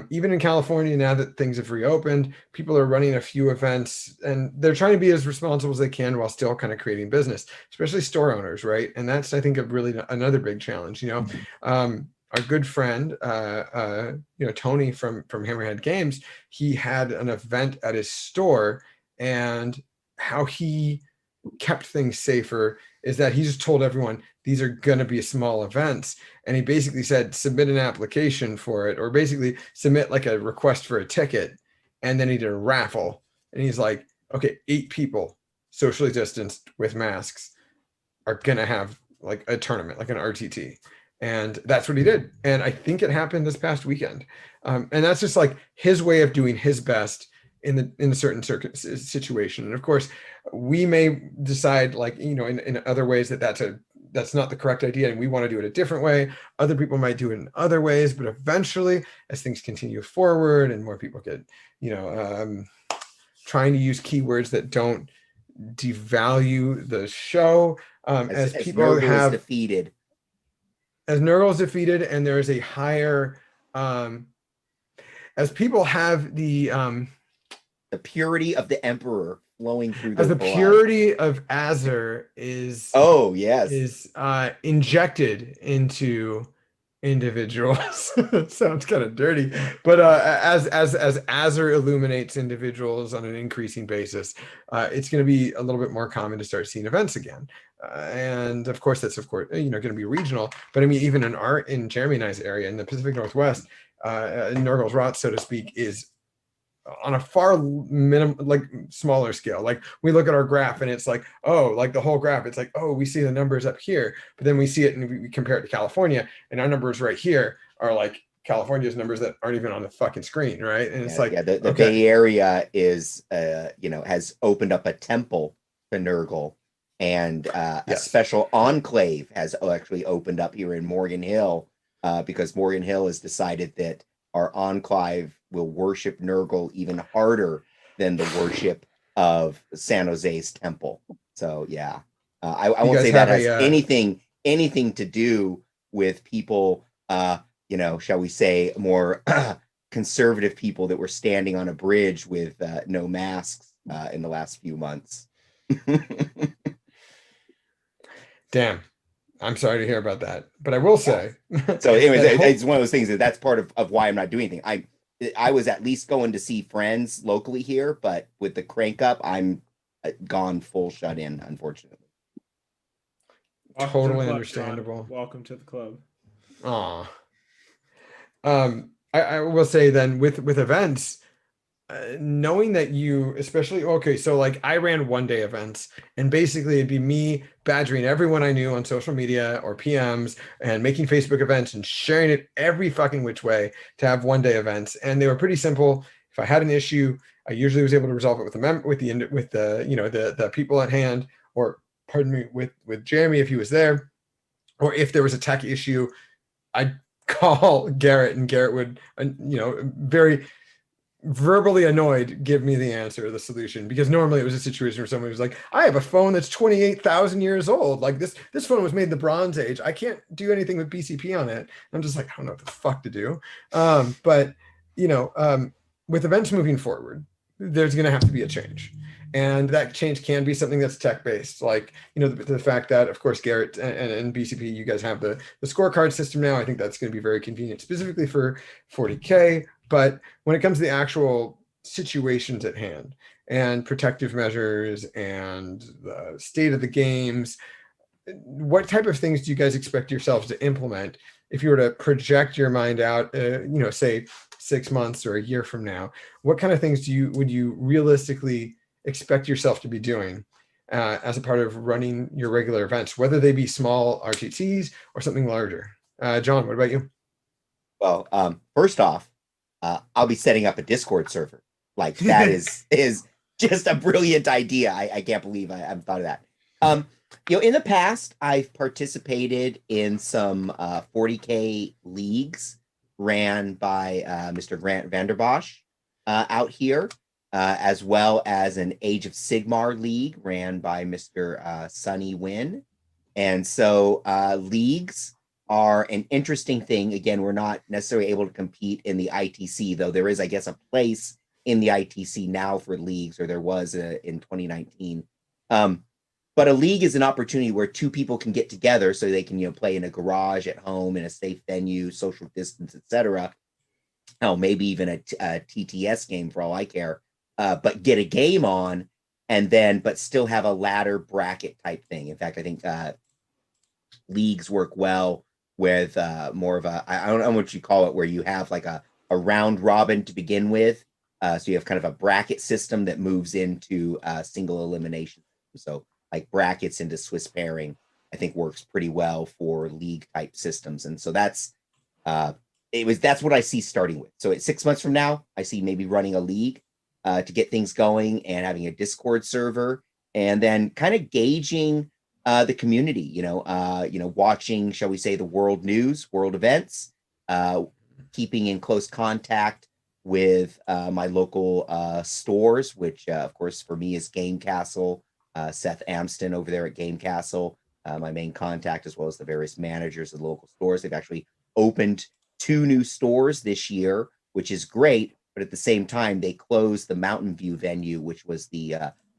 Even in California, now that things have reopened, people are running a few events, and they're trying to be as responsible as they can while still kind of creating business, especially store owners, right? And that's, I think, another big challenge. Our good friend, Tony from Hammerhead Games, he had an event at his store, and how he kept things safer is that he just told everyone these are going to be small events, and he basically said submit an application for it, or basically submit like a request for a ticket, and then he did a raffle, and he's like, okay, 8 people socially distanced with masks are gonna have like a tournament, like an RTT. And that's what he did. And I think it happened this past weekend. And that's just like his way of doing his best in a certain situation. And of course, we may decide, like, you know, in other ways that's not the correct idea, and we want to do it a different way. Other people might do it in other ways, but eventually, as things continue forward and more people get, you know, trying to use keywords that don't devalue the show, as people Nurgle have is defeated. As Nurgle is defeated, and there is a higher, as people have the purity of the Emperor flowing through as their the blood. purity of Azure is injected into individuals. Sounds kind of dirty, but as Azure illuminates individuals on an increasing basis, it's going to be a little bit more common to start seeing events again. And of course, that's going to be regional. But I mean, even in Jeremy and I's area in the Pacific Northwest, Nurgle's Rot, so to speak, is on a far smaller scale. Like, we look at our graph and it's like, oh, like the whole graph, it's like, oh, we see the numbers up here, but then we see it and we compare it to California, and our numbers right here are like California's numbers that aren't even on the fucking screen, right? And it's the Bay Area is has opened up a temple to Nurgle, and a special enclave has actually opened up here in Morgan Hill, because Morgan Hill has decided that our enclave will worship Nurgle even harder than the worship of San Jose's temple. So yeah, I won't say that has anything to do with people, shall we say, more conservative people that were standing on a bridge with no masks in the last few months. Damn. I'm sorry to hear about that, but I will say. So anyways, it's one of those things that's part of why I'm not doing anything. I was at least going to see friends locally here, but with the crank up, I'm gone full shut in, unfortunately. Totally understandable. John. Welcome to the club. Aw. I will say then with events, knowing that you, especially, okay, so like I ran one-day events, and basically it'd be me badgering everyone I knew on social media or PMs and making Facebook events and sharing it every fucking which way to have one-day events. And they were pretty simple. If I had an issue, I usually was able to resolve it with the people at hand, or pardon me, with Jeremy if he was there, or if there was a tech issue, I'd call Garrett, and Garrett would, very verbally annoyed, give me the answer, the solution. Because normally it was a situation where someone was like, I have a phone that's 28,000 years old. Like this phone was made in the Bronze Age. I can't do anything with BCP on it. I'm just like, I don't know what the fuck to do. But with events moving forward, there's going to have to be a change. And that change can be something that's tech-based, like, the fact that, of course, Garrett and BCP, you guys have the scorecard system now. I think that's going to be very convenient, specifically for 40K. But when it comes to the actual situations at hand and protective measures and the state of the games, what type of things do you guys expect yourselves to implement if you were to project your mind out, say 6 months or a year from now? What kind of things would you realistically expect yourself to be doing as a part of running your regular events, whether they be small RTTs or something larger? John, what about you? Well, first off, I'll be setting up a Discord server. Like, that is just a brilliant idea. I can't believe I haven't thought of that. In the past, I've participated in some 40K leagues ran by Mr. Grant Vanderbosch out here, as well as an Age of Sigmar league ran by Mr. Sunny Wynn. And so leagues are an interesting thing. Again, we're not necessarily able to compete in the ITC, though there is, I guess, a place in the ITC now for leagues, or there was in 2019. But a league is an opportunity where two people can get together so they can, play in a garage at home, in a safe venue, social distance, etc. Oh, maybe even a TTS game for all I care. But get a game on, but still have a ladder bracket type thing. In fact, I think leagues work well with more of I don't know what you call it, where you have like a round robin to begin with. So you have kind of a bracket system that moves into single elimination So like brackets into Swiss pairing, I think works pretty well for league type systems. And so that's that's what I see starting with. So at 6 months from now, I see maybe running a league to get things going and having a Discord server, and then kind of gauging the community, watching, shall we say, the world news, world events, keeping in close contact with my local stores, which of course for me is Game Castle, Seth Amston over there at Game Castle, my main contact, as well as the various managers of the local stores. They've actually opened 2 new stores this year, which is great. But at the same time, they closed the Mountain View venue, which was the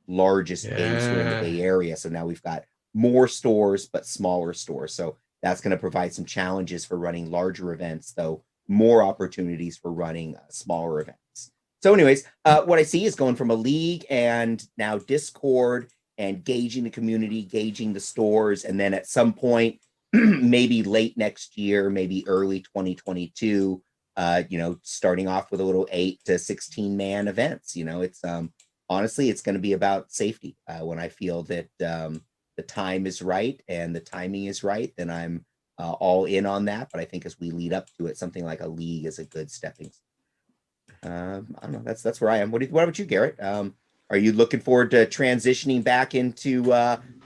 largest game store in the Bay Area. So now we've got more stores, but smaller stores. So that's going to provide some challenges for running larger events, though more opportunities for running smaller events. So anyways, what I see is going from a league and now Discord and gauging the community, gauging the stores. And then at some point, maybe late next year, maybe early 2022, starting off with a little 8 to 16 man events. It's honestly, it's going to be about safety. When I feel that the time is right and the timing is right, then I'm all in on that. But I think as we lead up to it, something like a league is a good stepping stone. I don't know. That's where I am. What about you, Garrett? Are you looking forward to transitioning back into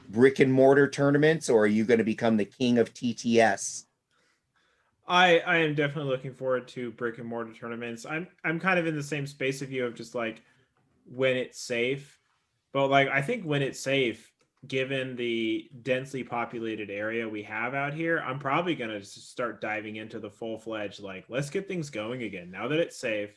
brick and mortar tournaments, or are you going to become the king of TTS? I am definitely looking forward to brick and mortar tournaments. I'm kind of in the same space of you of just like when it's safe, but like I think when it's safe, given the densely populated area we have out here, I'm probably gonna start diving into the full-fledged, like, let's get things going again now that it's safe.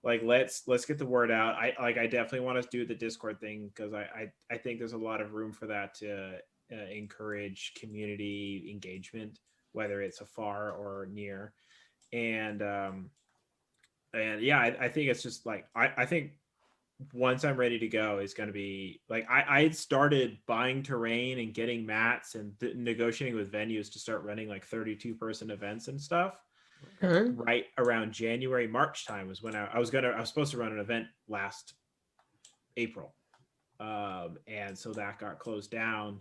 Like let's get the word out. I definitely want to do the Discord thing because I think there's a lot of room for that to encourage community engagement, whether it's afar or near. And yeah, I think it's just like I think once I'm ready to go is going to be like I started buying terrain and getting mats and negotiating with venues to start running like 32-person events and stuff. Okay. Right around January, March time was when I was supposed to run an event last April. And so that got closed down.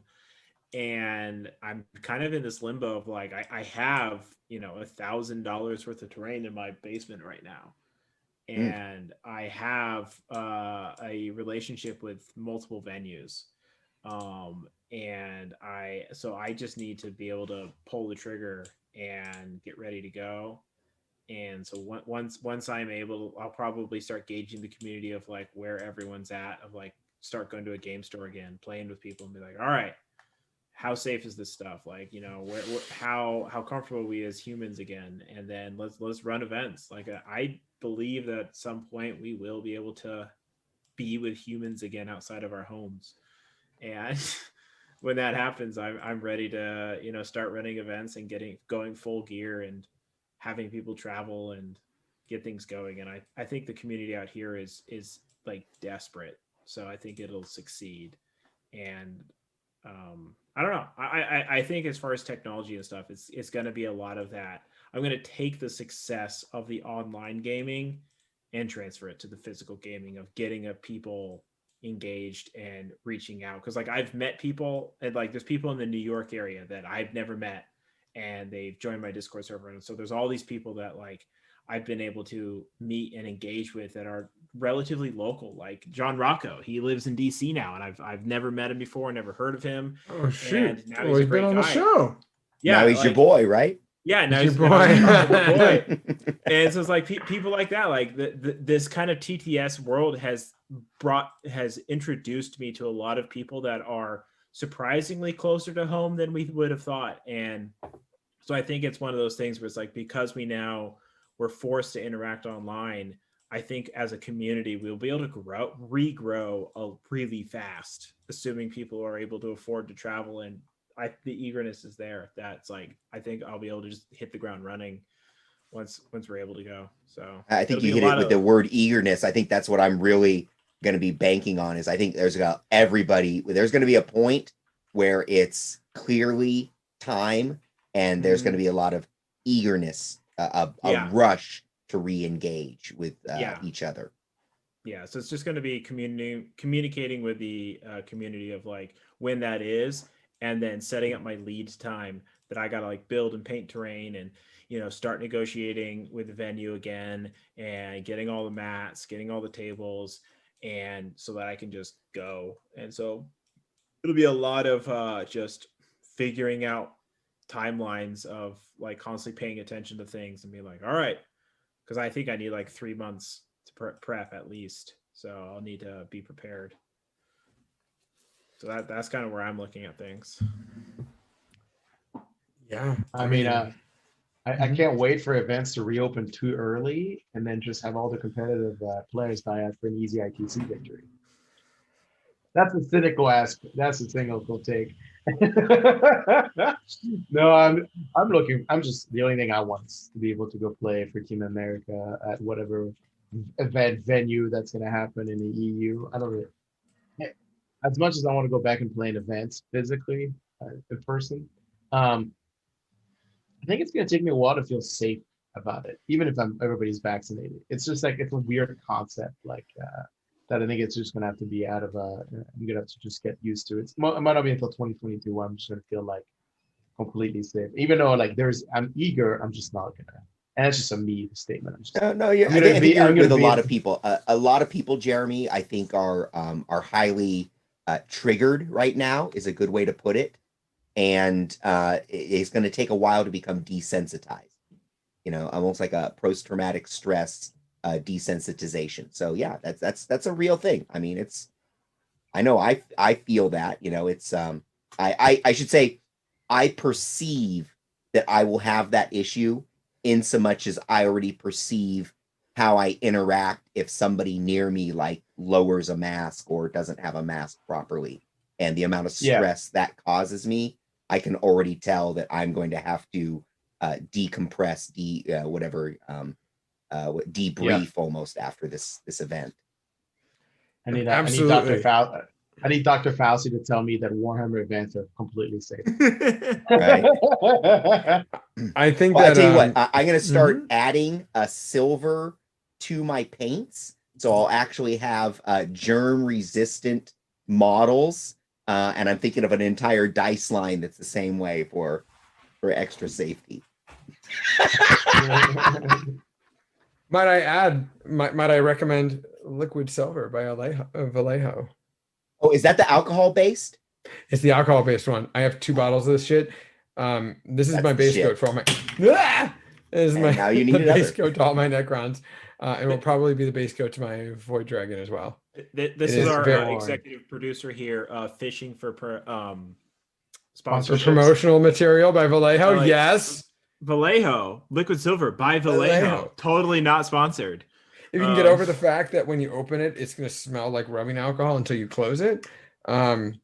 And I'm kind of in this limbo of like, I have, $1,000 worth of terrain in my basement right now. And I have a relationship with multiple venues. And I just need to be able to pull the trigger and get ready to go. And so once I'm able, I'll probably start gauging the community of like where everyone's at, of like start going to a game store again, playing with people and be like, all right, how safe is this stuff? Like, how comfortable are we as humans again? And then let's run events. Like I believe that at some point we will be able to be with humans again outside of our homes. And when that happens, I'm ready to, start running events and going full gear and having people travel and get things going. And I think the community out here is like desperate. So I think it'll succeed. And I don't know. I think as far as technology and stuff, it's going to be a lot of that. I'm going to take the success of the online gaming and transfer it to the physical gaming of getting people engaged and reaching out. Because like I've met people, and like there's people in the New York area that I've never met, and they've joined my Discord server. And so there's all these people that like I've been able to meet and engage with that are relatively local, like John Rocco. He lives in DC now, and I've never met him before, never heard of him. Oh shoot! And now He's been on the show. Yeah, now he's your boy, right? Yeah, now he's he's your boy. And so it's like people like that, like this kind of TTS world has introduced me to a lot of people that are surprisingly closer to home than we would have thought. And so I think it's one of those things where it's like, because we're forced to interact online, I think as a community, we'll be able to regrow really fast, assuming people are able to afford to travel. And the eagerness is there. That's like, I think I'll be able to just hit the ground running once we're able to go. So I think you hit it with the word eagerness. I think that's what I'm really going to be banking on. Is I think there's going to be a point where it's clearly time, and there's going to be a lot of eagerness, a rush to re-engage with each other. Yeah, so it's just going to be communicating with the community of like when that is, and then setting up my lead time that I got to like build and paint terrain and start negotiating with the venue again and getting all the mats, getting all the tables, and so that I can just go. And so it'll be a lot of just figuring out timelines of like constantly paying attention to things and being like, all right, because I think I need like 3 months to prep at least, so I'll need to be prepared. So that's kind of where I'm looking at things. Yeah, I mean, I can't wait for events to reopen too early and then just have all the competitive players die out for an easy ITC victory. That's a cynical aspect. That's a cynical take. No, I'm just, the only thing I want is to be able to go play for Team America at whatever event venue that's going to happen in the EU. I don't really, as much as I want to go back and play in events physically in person. I think it's going to take me a while to feel safe about it, even if everybody's vaccinated. It's just like, it's a weird concept, like that I think it's just going to have to be out of I'm going to have to just get used to it. It might not be until 2022 where I'm just going to feel like completely safe. Even though like I'm eager, I'm just not going to. And that's just a me statement. I'm just, No, I think you're with a lot of people. A lot of people, Jeremy, I think are highly triggered right now, is a good way to put it. And it's going to take a while to become desensitized, almost like a post-traumatic stress desensitization. So yeah, that's a real thing. I mean, I know I feel that, it's I should say I perceive that I will have that issue in so much as I already perceive how I interact if somebody near me like lowers a mask or doesn't have a mask properly, and the amount of stress that causes me. I can already tell that I'm going to have to decompress, debrief almost after this event. I need Dr. Fauci to tell me that Warhammer events are completely safe. Right. I think I that tell you what, I'm going to start adding a silver to my paints, so I'll actually have germ-resistant models. And I'm thinking of an entire dice line that's the same way for extra safety. Might I recommend Liquid Silver by Vallejo? Oh, is that the alcohol based? It's the alcohol based one. I have 2 bottles of this shit. This is That's my base shit. coat for all my. This is And my now you need the base another. coat to all my Necrons, and will probably be the base coat to my Void Dragon as well. This is our executive producer here, fishing for sponsorships. Promotional material by Vallejo. Yes. Vallejo, Liquid Silver by Vallejo. Totally not sponsored. If you can get over the fact that when you open it, it's going to smell like rubbing alcohol until you close it. And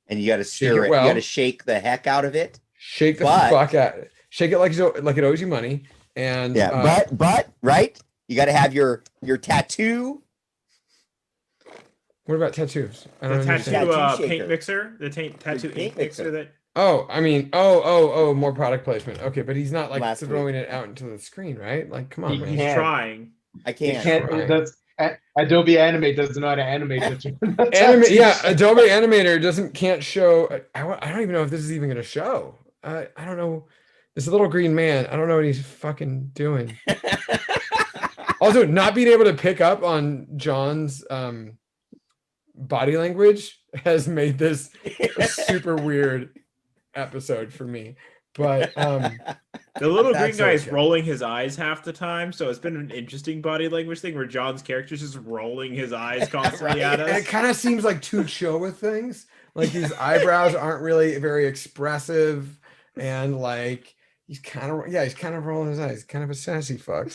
you got to stir it. Well. You got to shake the heck out of it. Shake the fuck out. Shake it like it owes you money. And yeah, but right, you got to have your tattoo. What about tattoos? I don't understand. Tattoo paint mixer, the tattoo ink mixer that. Oh, I mean, more product placement. Okay, but he's not like throwing it out into the screen, right? Like, come on, man. He's trying. I can't. That's Adobe Animate doesn't know how to animate it. Adobe Animator can't show. I don't even know if this is even going to show. I don't know. This little green man, I don't know what he's fucking doing. Also, not being able to pick up on John's body language has made this a super weird episode for me. But the little green guy is rolling his eyes half the time, so it's been an interesting body language thing where John's character is just rolling his eyes constantly at us. And it kind of seems like too chill with things. Like his eyebrows aren't really very expressive, and like he's kind of rolling his eyes, kind of a sassy fuck.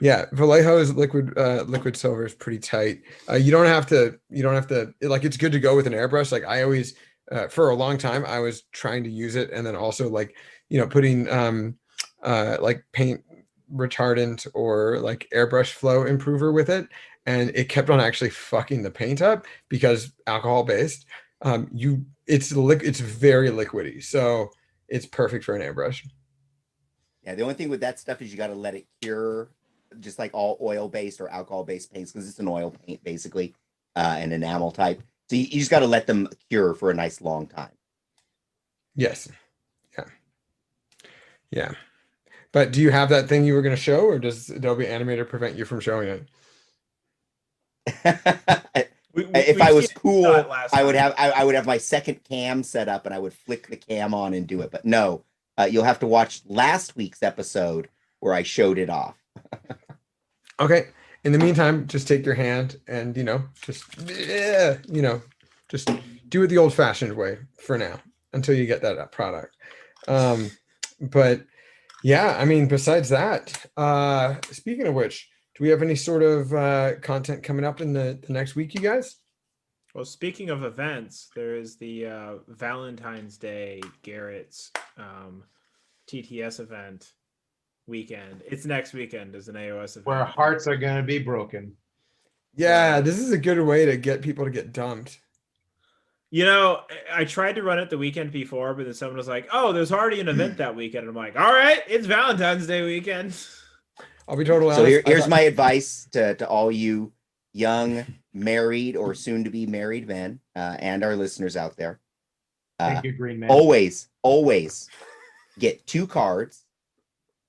Yeah, Vallejo's liquid silver is pretty tight. You don't have to like, it's good to go with an airbrush. Like I always for a long time I was trying to use it, and then also like putting like paint retardant or like airbrush flow improver with it, and it kept on actually fucking the paint up because alcohol based. It's very liquidy, so it's perfect for an airbrush. Yeah, the only thing with that stuff is you got to let it cure just like all oil-based or alcohol-based paints, because it's an oil paint basically, an enamel type. So you just got to let them cure for a nice long time. Yes. Yeah. Yeah. But do you have that thing you were going to show, or does Adobe Animator prevent you from showing it? If I was cool, I would have. I would have my second cam set up and I would flick the cam on and do it. But no, you'll have to watch last week's episode where I showed it off. Okay. In the meantime, just take your hand and, just do it the old fashioned way for now until you get that product. But yeah, I mean, besides that, speaking of which, do we have any sort of content coming up in the next week, you guys? Well, speaking of events, there is the Valentine's Day Garrett's TTS event weekend. It's next weekend as an AOS event. Where hearts are going to be broken. Yeah, this is a good way to get people to get dumped. I tried to run it the weekend before, but then someone was like, "Oh, there's already an event that weekend." And I'm like, "All right, it's Valentine's Day weekend." I'll be totally honest. So here's my advice to all you young, married, or soon-to-be married men and our listeners out there. Thank you, Green Man. Always get 2 cards,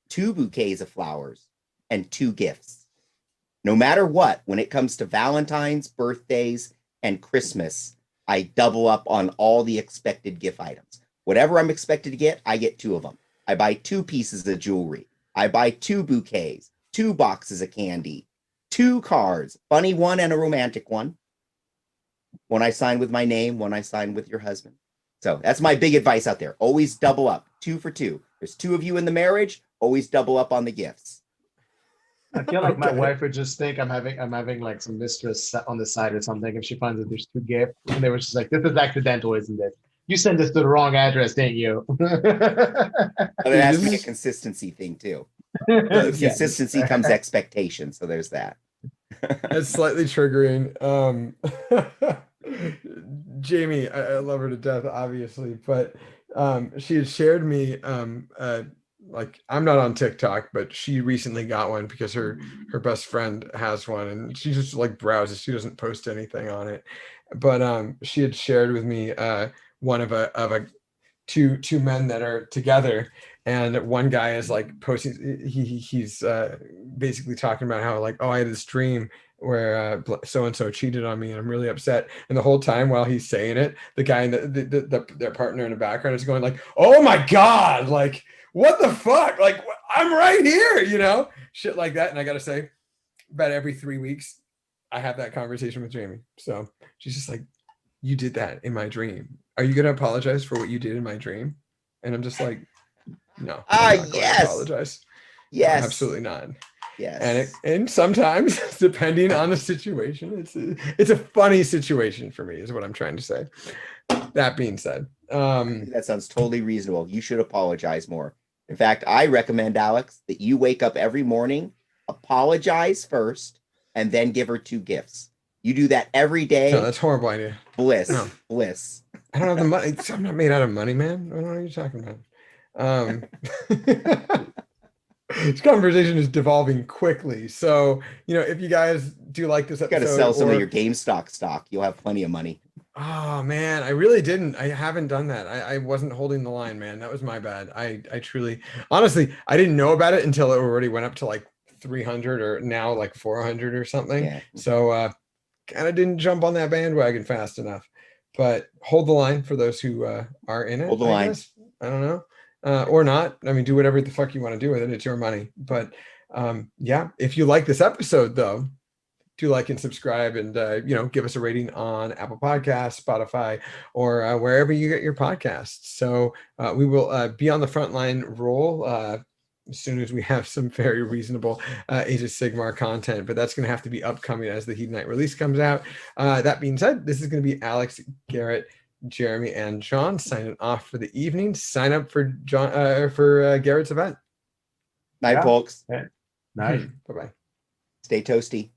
2 bouquets of flowers, and 2 gifts. No matter what, when it comes to Valentine's, birthdays, and Christmas, I double up on all the expected gift items. Whatever I'm expected to get, I get 2 of them. I buy 2 pieces of jewelry. I buy 2 bouquets, 2 boxes of candy, 2 cards, funny one and a romantic one. One I sign with my name, one I sign with your husband. So that's my big advice out there. Always double up, 2 for 2. There's 2 of you in the marriage. Always double up on the gifts. I feel like my Okay. wife would just think I'm having like some mistress on the side or something if she finds that there's 2 gifts, and they were just like, "This is accidental, isn't it? You sent this to the wrong address, didn't you?" There has to be a consistency thing too. With Yes. consistency comes expectation. So there's that. That's slightly triggering. Jamie, I love her to death, obviously, but she had shared me like, I'm not on TikTok, but she recently got one because her best friend has one, and she just like browses. She doesn't post anything on it, but she had shared with me one of a two men that are together, and one guy is like posting. He's basically talking about how, like, oh, I had this dream where so and so cheated on me and I'm really upset. And the whole time while he's saying it, the guy in their partner in the background is going like, "Oh my god, like what the fuck? Like I'm right here," shit like that. And I gotta say, about every 3 weeks, I have that conversation with Jamie. So she's just like, "You did that in my dream. Are you gonna apologize for what you did in my dream?" And I'm just like, "No, I'm not going to apologize. Yes. No, absolutely not." Yes. And sometimes, depending on the situation, it's a funny situation for me, is what I'm trying to say. That being said, that sounds totally reasonable. You should apologize more. In fact, I recommend, Alex, that you wake up every morning, apologize first, and then give her 2 gifts. You do that every day. no, that's a horrible idea. Bliss. No. Bliss. I don't have the money. I'm not made out of money, man. What are you talking about? This conversation is devolving quickly. So, if you guys do like this You episode, got to sell some of your GameStop stock. You'll have plenty of money. Oh man, I really didn't. I haven't done that. I wasn't holding the line, man. That was my bad. I truly, honestly, I didn't know about it until it already went up to like 300 or now like 400 or something. Yeah. So kind of didn't jump on that bandwagon fast enough. But hold the line for those who are in it. Hold the line. Guess. I don't know. Or not. I mean, do whatever the fuck you want to do with it. It's your money. But yeah, if you like this episode though, do like and subscribe, and give us a rating on Apple Podcasts, Spotify, or wherever you get your podcasts. So we will be on the frontline roll as soon as we have some very reasonable Age of Sigmar content, but that's going to have to be upcoming as the Hedonite release comes out. That being said, this is going to be Alex, Garrett, Jeremy, and John signing off for the evening. Sign up for Garrett's event. Night, Yeah. folks. Nice. Bye-bye. Stay toasty.